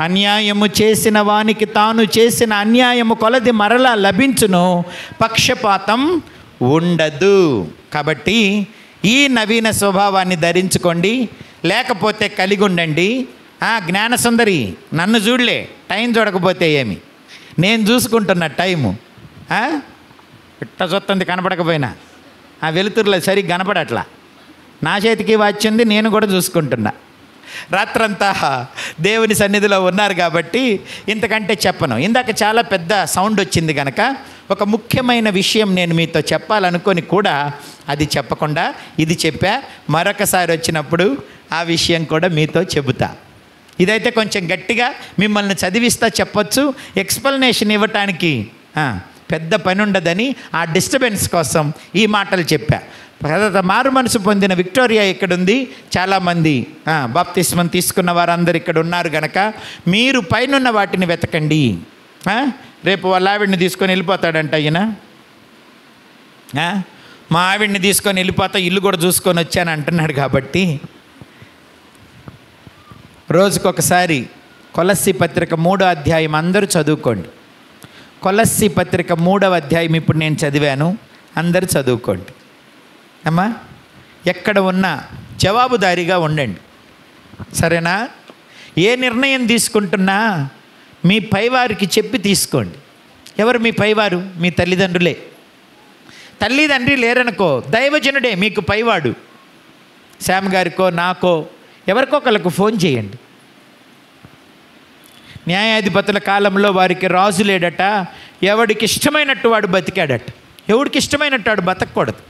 అన్యాయము చేసిన వానికి తాను చేసిన అన్యాయము కొలది మరలా లభించును, పక్షపాతం ఉండదు. కాబట్టి ఈ నవీన స్వభావాన్ని ధరించుకోండి, లేకపోతే కలిగి ఉండండి. జ్ఞానసుందరి నన్ను చూడలే, టైం చూడకపోతే ఏమి, నేను చూసుకుంటున్నా టైము. ఇట్ట చూస్తుంది కనపడకపోయినా, ఆ వెలుతురులో సరిగ్గా కనపడట్లా. నా చేతికి వచ్చింది, నేను కూడా చూసుకుంటున్నా. రాత్రంతా దేవుని సన్నిధిలో ఉన్నారు కాబట్టి ఇంతకంటే చెప్పను. ఇందాక చాలా పెద్ద సౌండ్ వచ్చింది కనుక ఒక ముఖ్యమైన విషయం నేను మీతో చెప్పాలనుకొని కూడా అది చెప్పకుండా ఇది చెప్పా. మరొకసారి వచ్చినప్పుడు ఆ విషయం కూడా మీతో చెబుతా. ఇదైతే కొంచెం గట్టిగా మిమ్మల్ని చదివిస్తా చెప్పొచ్చు. ఎక్స్ప్లెనేషన్ ఇవ్వటానికి పెద్ద పని ఉండదని ఆ డిస్టర్బెన్స్ కోసం ఈ మాటలు చెప్పా. మారు మనసు పొందిన విక్టోరియా ఇక్కడుంది, చాలామంది బాప్తిస్మం తీసుకున్న వారందరూ ఇక్కడ ఉన్నారు కనుక మీరు పైనున్న వాటిని వెతకండి. రేపు వాళ్ళ ఆవిడ్ని తీసుకొని వెళ్ళిపోతాడంట ఈయన. మా ఆవిడ్ని తీసుకొని వెళ్ళిపోతా, ఇల్లు కూడా చూసుకొని వచ్చాను అంటున్నాడు. కాబట్టి రోజుకొకసారి కొలస్సీ పత్రిక 3వ అధ్యాయం అందరూ చదువుకోండి. కొలస్సీ పత్రిక 3వ అధ్యాయం ఇప్పుడు నేను చదివాను, అందరూ చదువుకోండి అమ్మా. ఎక్కడ ఉన్నా జవాబుదారీగా ఉండండి, సరేనా? ఏ నిర్ణయం తీసుకుంటున్నా మీ పైవారికి చెప్పి తీసుకోండి. ఎవరు మీ పైవారు? మీ తల్లిదండ్రులే. తల్లిదండ్రి లేరనుకో, దైవజనుడే మీకు పైవాడు. శ్యామ్ గారికో నాకో ఎవరికొకళ్ళకు ఫోన్ చేయండి. న్యాయాధిపతుల కాలంలో వారికి రాజు లేడట, ఎవడికి ఇష్టమైనట్టు వాడు బతికాడట. ఎవడికి ఇష్టమైనట్టు వాడు బతకూడదు.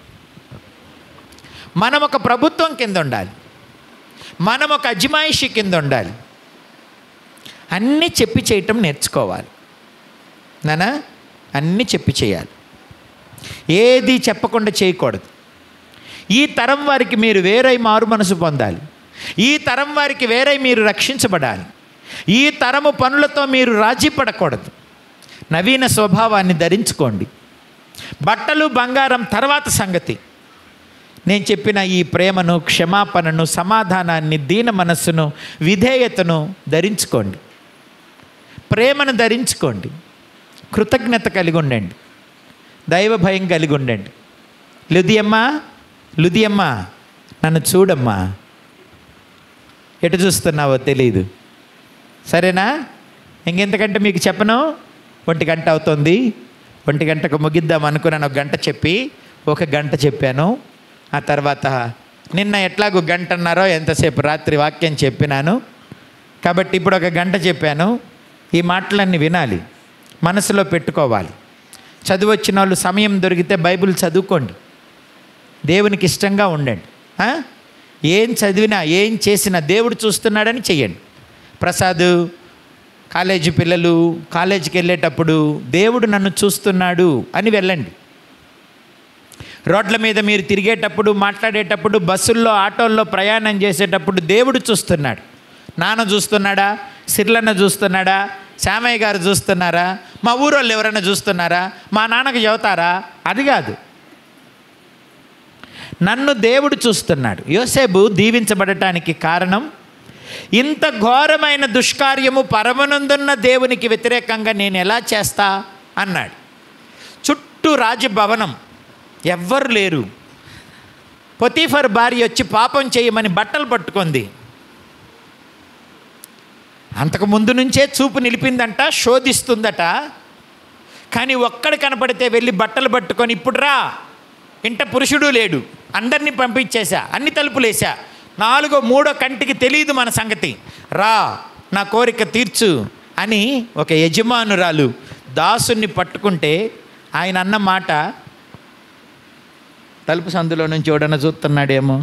మనం ఒక ప్రభుత్వం కింద ఉండాలి, మనం ఒక అజమాయిషి కింద ఉండాలి. అన్నీ చెప్పి చేయటం నేర్చుకోవాలి నానా, అన్నీ చెప్పి చేయాలి, ఏది చెప్పకుండా చేయకూడదు. ఈ తరం వారికి మీరు వేరై మారు మనసు పొందాలి, ఈ తరం వారికి వేరై మీరు రక్షించబడాలి. ఈ తరము పనులతో మీరు రాజీ పడకూడదు. నవీన స్వభావాన్ని ధరించుకోండి. బట్టలు బంగారం తర్వాత సంగతి. నేను చెప్పిన ఈ ప్రేమను, క్షమాపణను, సమాధానాన్ని, దీన మనస్సును, విధేయతను ధరించుకోండి. ప్రేమను ధరించుకోండి. కృతజ్ఞత కలిగి ఉండండి. దైవ భయం కలిగి ఉండండి. లుదియమ్మ నన్ను చూడమ్మా, ఎటు చూస్తున్నావో తెలియదు, సరేనా? ఇంకెంతకంటే మీకు చెప్పను. 1 గంట అవుతుంది. 1 గంటకు ముగిద్దాం అనుకున్నాను. 1 గంట చెప్పి 1 గంట చెప్పాను. ఆ తర్వాత నిన్న ఎట్లాగో 1.5 గంటన్నర ఎంతసేపు రాత్రి వాక్యం చెప్పినాను కాబట్టి ఇప్పుడు 1 గంట చెప్పాను. ఈ మాటలన్నీ వినాలి, మనసులో పెట్టుకోవాలి. చదువొచ్చిన వాళ్ళు సమయం దొరికితే బైబిల్ చదువుకోండి, దేవునికి ఇష్టంగా ఉండండి. ఏం చదివినా ఏం చేసినా దేవుడు చూస్తున్నాడని చెయ్యండి. ప్రసాద్ కాలేజీ పిల్లలు కాలేజీకి వెళ్ళేటప్పుడు దేవుడు నన్ను చూస్తున్నాడు అని వెళ్ళండి. రోడ్ల మీద మీరు తిరిగేటప్పుడు, మాట్లాడేటప్పుడు, బస్సుల్లో ఆటోల్లో ప్రయాణం చేసేటప్పుడు దేవుడు చూస్తున్నాడు. నాన్న చూస్తున్నాడా? సిర్లన్న చూస్తున్నాడా? శ్యామయ్య గారు చూస్తున్నారా? మా ఊరోళ్ళు ఎవరైనా చూస్తున్నారా? మా నాన్నకు చెబుతారా? అది కాదు, నన్ను దేవుడు చూస్తున్నాడు. యోసేపు దీవించబడటానికి కారణం ఇంత ఘోరమైన దుష్కార్యము పరమనందున్న దేవునికి వ్యతిరేకంగా నేను ఎలా చేస్తా అన్నాడు. చుట్టూ రాజభవనం, ఎవ్వరు లేరు. పొతీఫర్ భార్య వచ్చి పాపం చేయమని బట్టలు పట్టుకుంది. అంతకు ముందు నుంచే చూపు నిలిపిందంట, శోధిస్తుందట. కానీ ఒక్కడు కనపడితే వెళ్ళి బట్టలు పట్టుకొని ఇప్పుడు రా, ఇంట పురుషుడు లేడు, అందరినీ పంపించేశా, అన్ని తలుపులేసా, 4వ 3వ కంటికి తెలియదు మన సంగతి, రా నా కోరిక తీర్చు అని ఒక యజమానురాలు దాసుని పట్టుకుంటే ఆయన అన్న మాట, తలుపు సందులో నుంచి ఎవడన్నా చూస్తున్నాడేమో,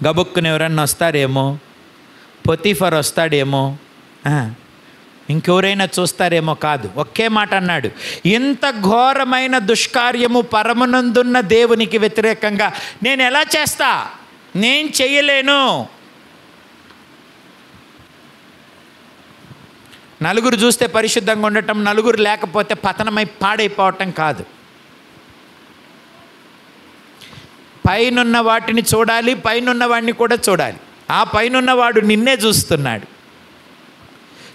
గబుక్కుని ఎవరన్నా వస్తారేమో, పొతీఫర్ వస్తాడేమో, ఇంకెవరైనా చూస్తారేమో కాదు. ఒకే మాట అన్నాడు, ఇంత ఘోరమైన దుష్కార్యము పరమనందున్న దేవునికి వ్యతిరేకంగా నేను ఎలా చేస్తా? నేను చెయ్యలేను. నలుగురు చూస్తే పరిశుద్ధంగా ఉండటం, నలుగురు లేకపోతే పతనమై పాడైపోవటం కాదు. పైనున్న వాటిని చూడాలి, పైనున్న వాడిని కూడా చూడాలి. ఆ పైనున్నవాడు నిన్నే చూస్తున్నాడు,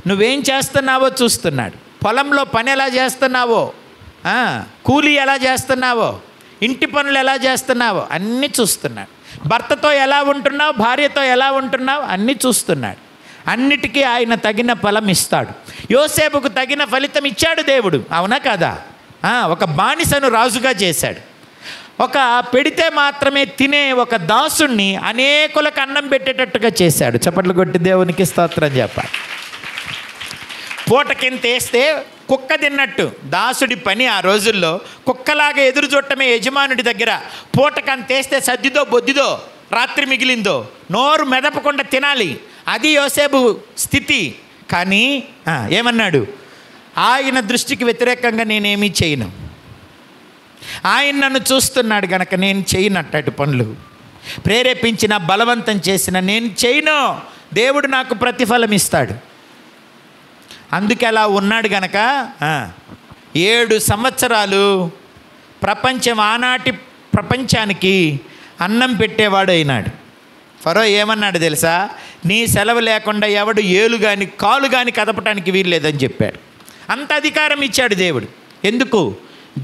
నువ్వేం చేస్తున్నావో చూస్తున్నాడు. పొలంలో పని ఎలా చేస్తున్నావో, కూలీ ఎలా చేస్తున్నావో, ఇంటి పనులు ఎలా చేస్తున్నావో అన్నీ చూస్తున్నాడు. భర్తతో ఎలా ఉంటున్నావు, భార్యతో ఎలా ఉంటున్నావు అన్నీ చూస్తున్నాడు. అన్నిటికీ ఆయన తగిన ఫలం ఇస్తాడు. యోసేపుకు తగిన ఫలితం ఇచ్చాడు దేవుడు, అవునా కదా? ఒక బానిసను రాజుగా చేశాడు. ఒక పెడితే మాత్రమే తినే ఒక దాసుణ్ణి అనేకులకు అన్నం పెట్టేటట్టుగా చేశాడు. చప్పట్లు కొట్టి దేవునికి స్తోత్రం చెప్పాలి. పూటకింత వేస్తే కుక్క తిన్నట్టు దాసుడి పని ఆ రోజుల్లో కుక్కలాగా ఎదురు చూడటమే యజమానుడి దగ్గర. పూటకంత వేస్తే సద్దిదో బొద్దిదో రాత్రి మిగిలిందో నోరు మెదపకుండా తినాలి. అది యోసేపు స్థితి. కానీ ఏమన్నాడు? ఆయన దృష్టికి వ్యతిరేకంగా నేనేమీ చేయను. ఆయన నన్ను చూస్తున్నాడు గనక నేను చేయనట్టటి పనులు. ప్రేరేపించిన, బలవంతం చేసిన నేను చేయను. దేవుడు నాకు ప్రతిఫలం ఇస్తాడు. అందుకే అలా ఉన్నాడు గనక 7 సంవత్సరాలు ఆనాటి ప్రపంచానికి అన్నం పెట్టేవాడు అయినాడు. ఫరో ఏమన్నాడు తెలుసా? నీ సెలవు లేకుండా ఎవడు ఏలు కానీ కాలు కానీ కదపటానికి వీల్లేదని చెప్పాడు. అంత అధికారం ఇచ్చాడు దేవుడు. ఎందుకు?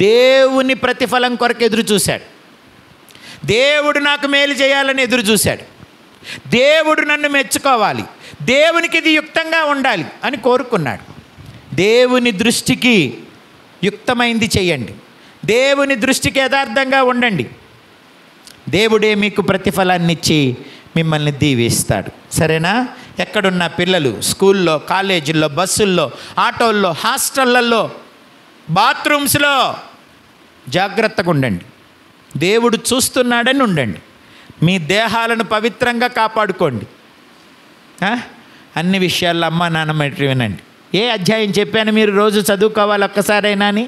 దేవుని ప్రతిఫలం కొరకు ఎదురు చూశాడు. దేవుడు నాకు మేలు చేయాలని ఎదురు చూశాడు. దేవుడు నన్ను మెచ్చుకోవాలి, దేవునికి ఇది యుక్తంగా ఉండాలి అని కోరుకున్నాడు. దేవుని దృష్టికి యుక్తమైంది చేయండి, దేవుని దృష్టికి యథార్థంగా ఉండండి. దేవుడే మీకు ప్రతిఫలాన్ని ఇచ్చి మిమ్మల్ని దీవిస్తాడు. సరేనా? ఎక్కడున్న పిల్లలు స్కూల్లో, కాలేజీల్లో, బస్సుల్లో, ఆటోల్లో, హాస్టళ్లలో, బాత్రూమ్స్లో జాగ్రత్తగా ఉండండి. దేవుడు చూస్తున్నాడని ఉండండి. మీ దేహాలను పవిత్రంగా కాపాడుకోండి. అన్ని విషయాల్లో అమ్మ నాన్న మాట వినండి. ఏ అధ్యాయం చెప్పాను మీరు రోజు చదువుకోవాలి ఒక్కసారైనా అని?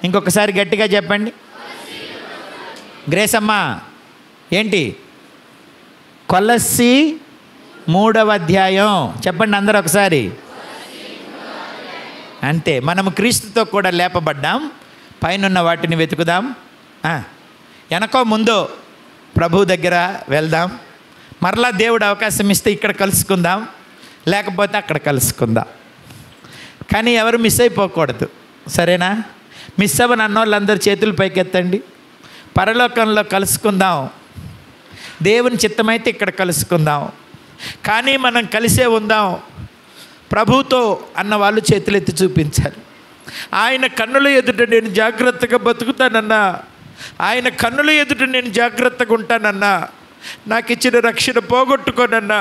ఇంకొకసారి గట్టిగా చెప్పండి. గ్రేస్ అమ్మ ఏంటి? కొలస్సీ 3వ అధ్యాయం చెప్పండి అందరూ ఒకసారి. అంతే. మనము క్రీస్తుతో కూడా లేపబడ్డాం. పైనున్న వాటిని వెతుకుదాం. వెనకో ముందో ప్రభు దగ్గర వెళ్దాం. మరలా దేవుడు అవకాశం ఇస్తే ఇక్కడ కలుసుకుందాం, లేకపోతే అక్కడ కలుసుకుందాం. కానీ ఎవరు మిస్ అయిపోకూడదు. సరేనా? మిస్ అవ్వని అన్నోళ్ళందరూ చేతులు పైకెత్తండి. పరలోకంలో కలుసుకుందాం. దేవుని చిత్తమైతే ఇక్కడ కలుసుకుందాం. కానీ మనం కలిసే ఉందాం ప్రభుతో అన్న వాళ్ళు చేతులెత్తి చూపించాలి. ఆయన కన్నుల ఎదుట నేను జాగ్రత్తగా బతుకుతానన్నా, ఆయన కన్నుల ఎదుట నేను జాగ్రత్తగా ఉంటానన్నా, నాకు ఇచ్చిన రక్షణ పోగొట్టుకోనన్నా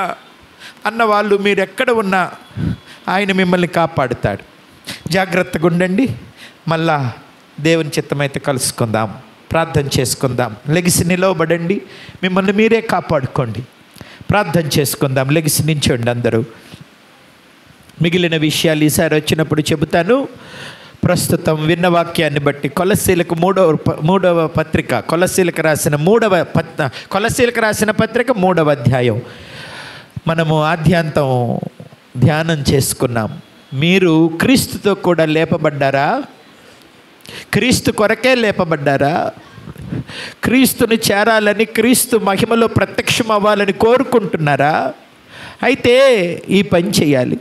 అన్న వాళ్ళు మీరు ఎక్కడ ఉన్నా ఆయన మిమ్మల్ని కాపాడుతాడు. జాగ్రత్తగా ఉండండి. మళ్ళా దేవుని చిత్తమైతే కలుసుకుందాం. ప్రార్థన చేసుకుందాం. లెగిసి నిలవబడండి. మిమ్మల్ని మీరే కాపాడుకోండి. ప్రార్థన చేసుకుందాం. లెగిసి నించోండి అందరూ. మిగిలిన విషయాలు ఈసారి వచ్చినప్పుడు చెబుతాను. ప్రస్తుతం విన్న వాక్యాన్ని బట్టి కొలస్సీలకు మూడవ పత్రిక, కొలస్సీలకు రాసిన పత్రిక 3వ అధ్యాయం మనము ఆద్యాంతం ధ్యానం చేసుకున్నాం. మీరు క్రీస్తుతో కూడా లేపబడ్డారా? క్రీస్తు కొరకే లేపబడ్డారా? క్రీస్తుని చేరాలని, క్రీస్తు మహిమలో ప్రత్యక్షం అవ్వాలని కోరుకుంటున్నారా? అయితే ఈ పని చేయాలి.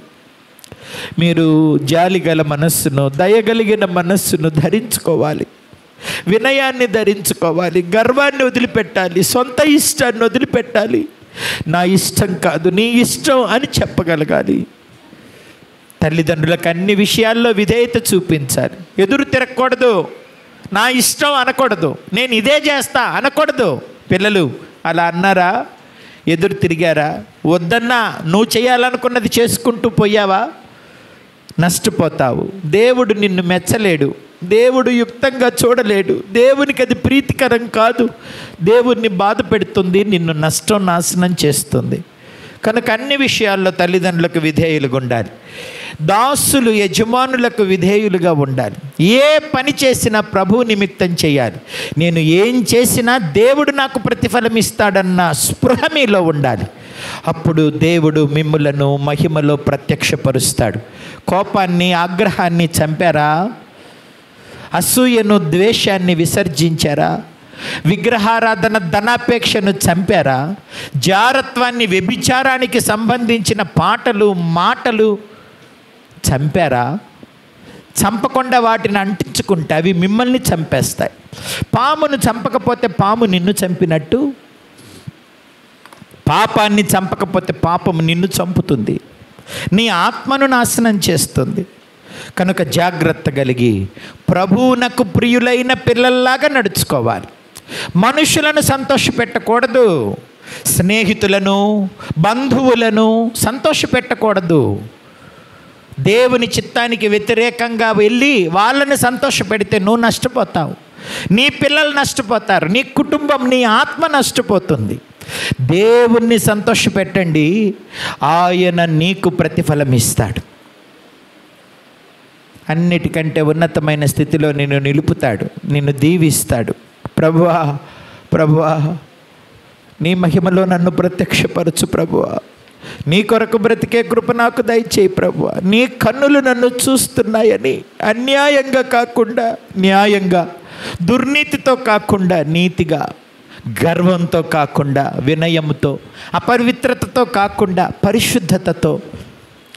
మీరు జాలిగల మనస్సును, దయగలిగిన మనస్సును ధరించుకోవాలి. వినయాన్ని ధరించుకోవాలి. గర్వాన్ని వదిలిపెట్టాలి. సొంత ఇష్టాన్ని వదిలిపెట్టాలి. నా ఇష్టం కాదు నీ ఇష్టం అని చెప్పగలగాలి. తల్లిదండ్రులకు అన్ని విషయాల్లో విధేయత చూపించాలి. ఎదురు తిరగకూడదు. నా ఇష్టం అనకూడదు. నేను ఇదే చేస్తా అనకూడదు. పిల్లలు అలా అన్నారా? ఎదురు తిరిగారా? వద్దన్నా నువ్వు చేయాలనుకున్నది చేసుకుంటూ పోయావా? నష్టపోతావు. దేవుడు నిన్ను మెచ్చలేడు. దేవుడు యుక్తంగా చూడలేడు. దేవునికి అది ప్రీతికరం కాదు. దేవుణ్ణి బాధ పెడుతుంది, నిన్ను నాశనం చేస్తుంది. కనుక అన్ని విషయాల్లో తల్లిదండ్రులకు విధేయులుగా ఉండాలి. దాసులు యజమానులకు విధేయులుగా ఉండాలి. ఏ పని చేసినా ప్రభువు నిమిత్తం చేయాలి. నేను ఏం చేసినా దేవుడు నాకు ప్రతిఫలం ఇస్తాడన్న స్పృహ మీలో ఉండాలి. అప్పుడు దేవుడు మిమ్ములను మహిమలో ప్రత్యక్షపరుస్తాడు. కోపాన్ని, ఆగ్రహాన్ని చంపారా? అసూయను, ద్వేషాన్ని విసర్జించారా? విగ్రహారాధన, ధనాపేక్షను చంపారా? జారత్వాన్ని, వ్యభిచారానికి సంబంధించిన పాటలు, మాటలు చంపారా? చంపకుండా వాటిని అంటించుకుంటే అవి మిమ్మల్ని చంపేస్తాయి. పామును చంపకపోతే పాము నిన్ను చంపినట్టు, పాపాన్ని చంపకపోతే పాపము నిన్ను చంపుతుంది, నీ ఆత్మను నాశనం చేస్తుంది. కనుక జాగ్రత్త కలిగి ప్రభువునకు ప్రియులైన పిల్లల్లాగా నడుచుకోవాలి. మనుషులను సంతోషపెట్టకూడదు, స్నేహితులను, బంధువులను సంతోషపెట్టకూడదు. దేవుని చిత్తానికి వ్యతిరేకంగా వెళ్ళి వాళ్ళని సంతోషపెడితే నువ్వు నష్టపోతావు, నీ పిల్లలు నష్టపోతారు, నీ కుటుంబం, నీ ఆత్మ నష్టపోతుంది. దేవుణ్ణి సంతోషపెట్టండి, ఆయన నీకు ప్రతిఫలం ఇస్తాడు. అన్నిటికంటే ఉన్నతమైన స్థితిలో నిన్ను నిలుపుతాడు, నిన్ను దీవిస్తాడు. ప్రభువా, ప్రభువా, నీ మహిమలో నన్ను ప్రత్యక్షపరచు ప్రభువా, నీ కొరకు బ్రతికే కృప నాకు దయచేయి ప్రభువా. నీ కన్నులు నన్ను చూస్తున్నాయని అన్యాయంగా కాకుండా న్యాయంగా, దుర్నీతితో కాకుండా నీతిగా, గర్వంతో కాకుండా వినయంతో, అపవిత్రతతో కాకుండా పరిశుద్ధతతో,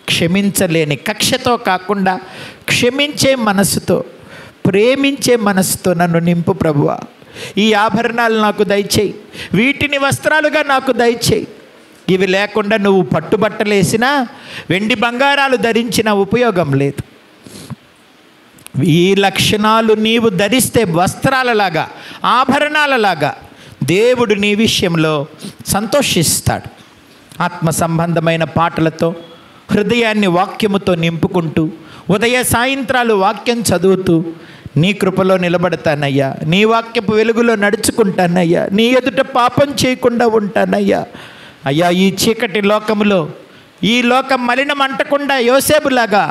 క్షమించలేని కక్షతో కాకుండా క్షమించే మనసుతో, ప్రేమించే మనసుతో నన్ను నింపు ప్రభువా. ఈ ఆభరణాలు నాకు దయచేయి, వీటిని వస్త్రాలుగా నాకు దయచేయి. ఇవి లేకుండా నువ్వు పట్టుబట్టలు వేసినా, వెండి బంగారాలు ధరించిన ఉపయోగం లేదు. ఈ లక్షణాలు నీవు ధరిస్తే వస్త్రాలలాగా, ఆభరణాలలాగా దేవుడు నీ విషయంలో సంతోషిస్తాడు. ఆత్మ సంబంధమైన పాటలతో హృదయాన్ని వాక్యముతో నింపుకుంటూ ఉదయ సాయంత్రాలు వాక్యం చదువుతూ నీ కృపలో నిలబడతానయ్యా, నీ వాక్యపు వెలుగులో నడుచుకుంటానయ్యా, నీ ఎదుట పాపం చేయకుండా ఉంటానయ్యా. అయ్యా, ఈ చీకటి లోకములో ఈ లోకం మలినం అంటకుండా యోసేపులాగా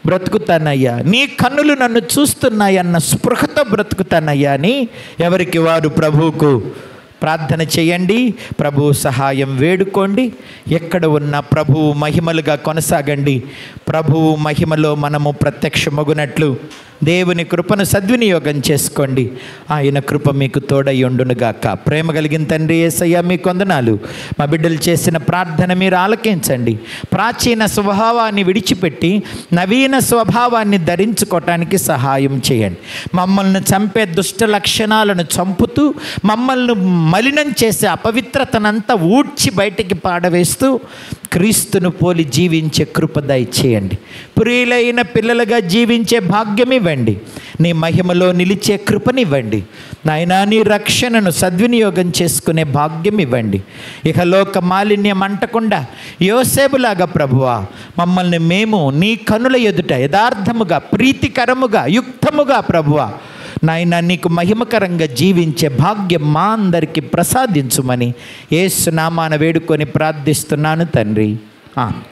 బ్రతుకుతానయ్యా, నీ కన్నులు నన్ను చూస్తున్నాయన్న స్పృహతో బ్రతుకుతానయ్యా అని ఎవరికి వారు ప్రభువుకు ప్రార్థన చేయండి. ప్రభువు సహాయం వేడుకోండి. ఎక్కడ ఉన్న ప్రభువు మహిమలుగా కొనసాగండి. ప్రభువు మహిమలో మనము ప్రత్యక్షమగునట్లు దేవుని కృపను సద్వినియోగం చేసుకోండి. ఆయన కృప మీకు తోడయ్యుండునుగాక. ప్రేమ కలిగిన తండ్రి యేసయ్య, మీ కొందనాలు. మా బిడ్డలు చేసిన ప్రార్థన మీరు ఆలకించండి. ప్రాచీన స్వభావాన్ని విడిచిపెట్టి నవీన స్వభావాన్ని ధరించుకోవటానికి సహాయం చేయండి. మమ్మల్ని చంపే దుష్ట లక్షణాలను చంపుతూ, మమ్మల్ని మలినం చేసే అపవిత్రతనంతా ఊడ్చి బయటికి పాడవేస్తూ క్రీస్తును పోలి జీవించే కృప దయచేయండి. ప్రియులైన పిల్లలుగా జీవించే భాగ్యం ఇవ్వండి. నీ మహిమలో నిలిచే కృపనివ్వండి. నాయనా, నీ రక్షణను సద్వినియోగం చేసుకునే భాగ్యం ఇవ్వండి. ఇహలోక మాలిన్యం అంటకుండా యోసేపులాగా ప్రభువా మమ్మల్ని మేము నీ కనుల ఎదుట యథార్థముగా, ప్రీతికరముగా, యుక్తముగా ప్రభువా నాయనా నీకు మహిమకరంగా జీవించే భాగ్యం మా అందరికీ ప్రసాదించుమని యేసు నామాన వేడుకొని ప్రార్థిస్తున్నాను తండ్రి. ఆమేన్.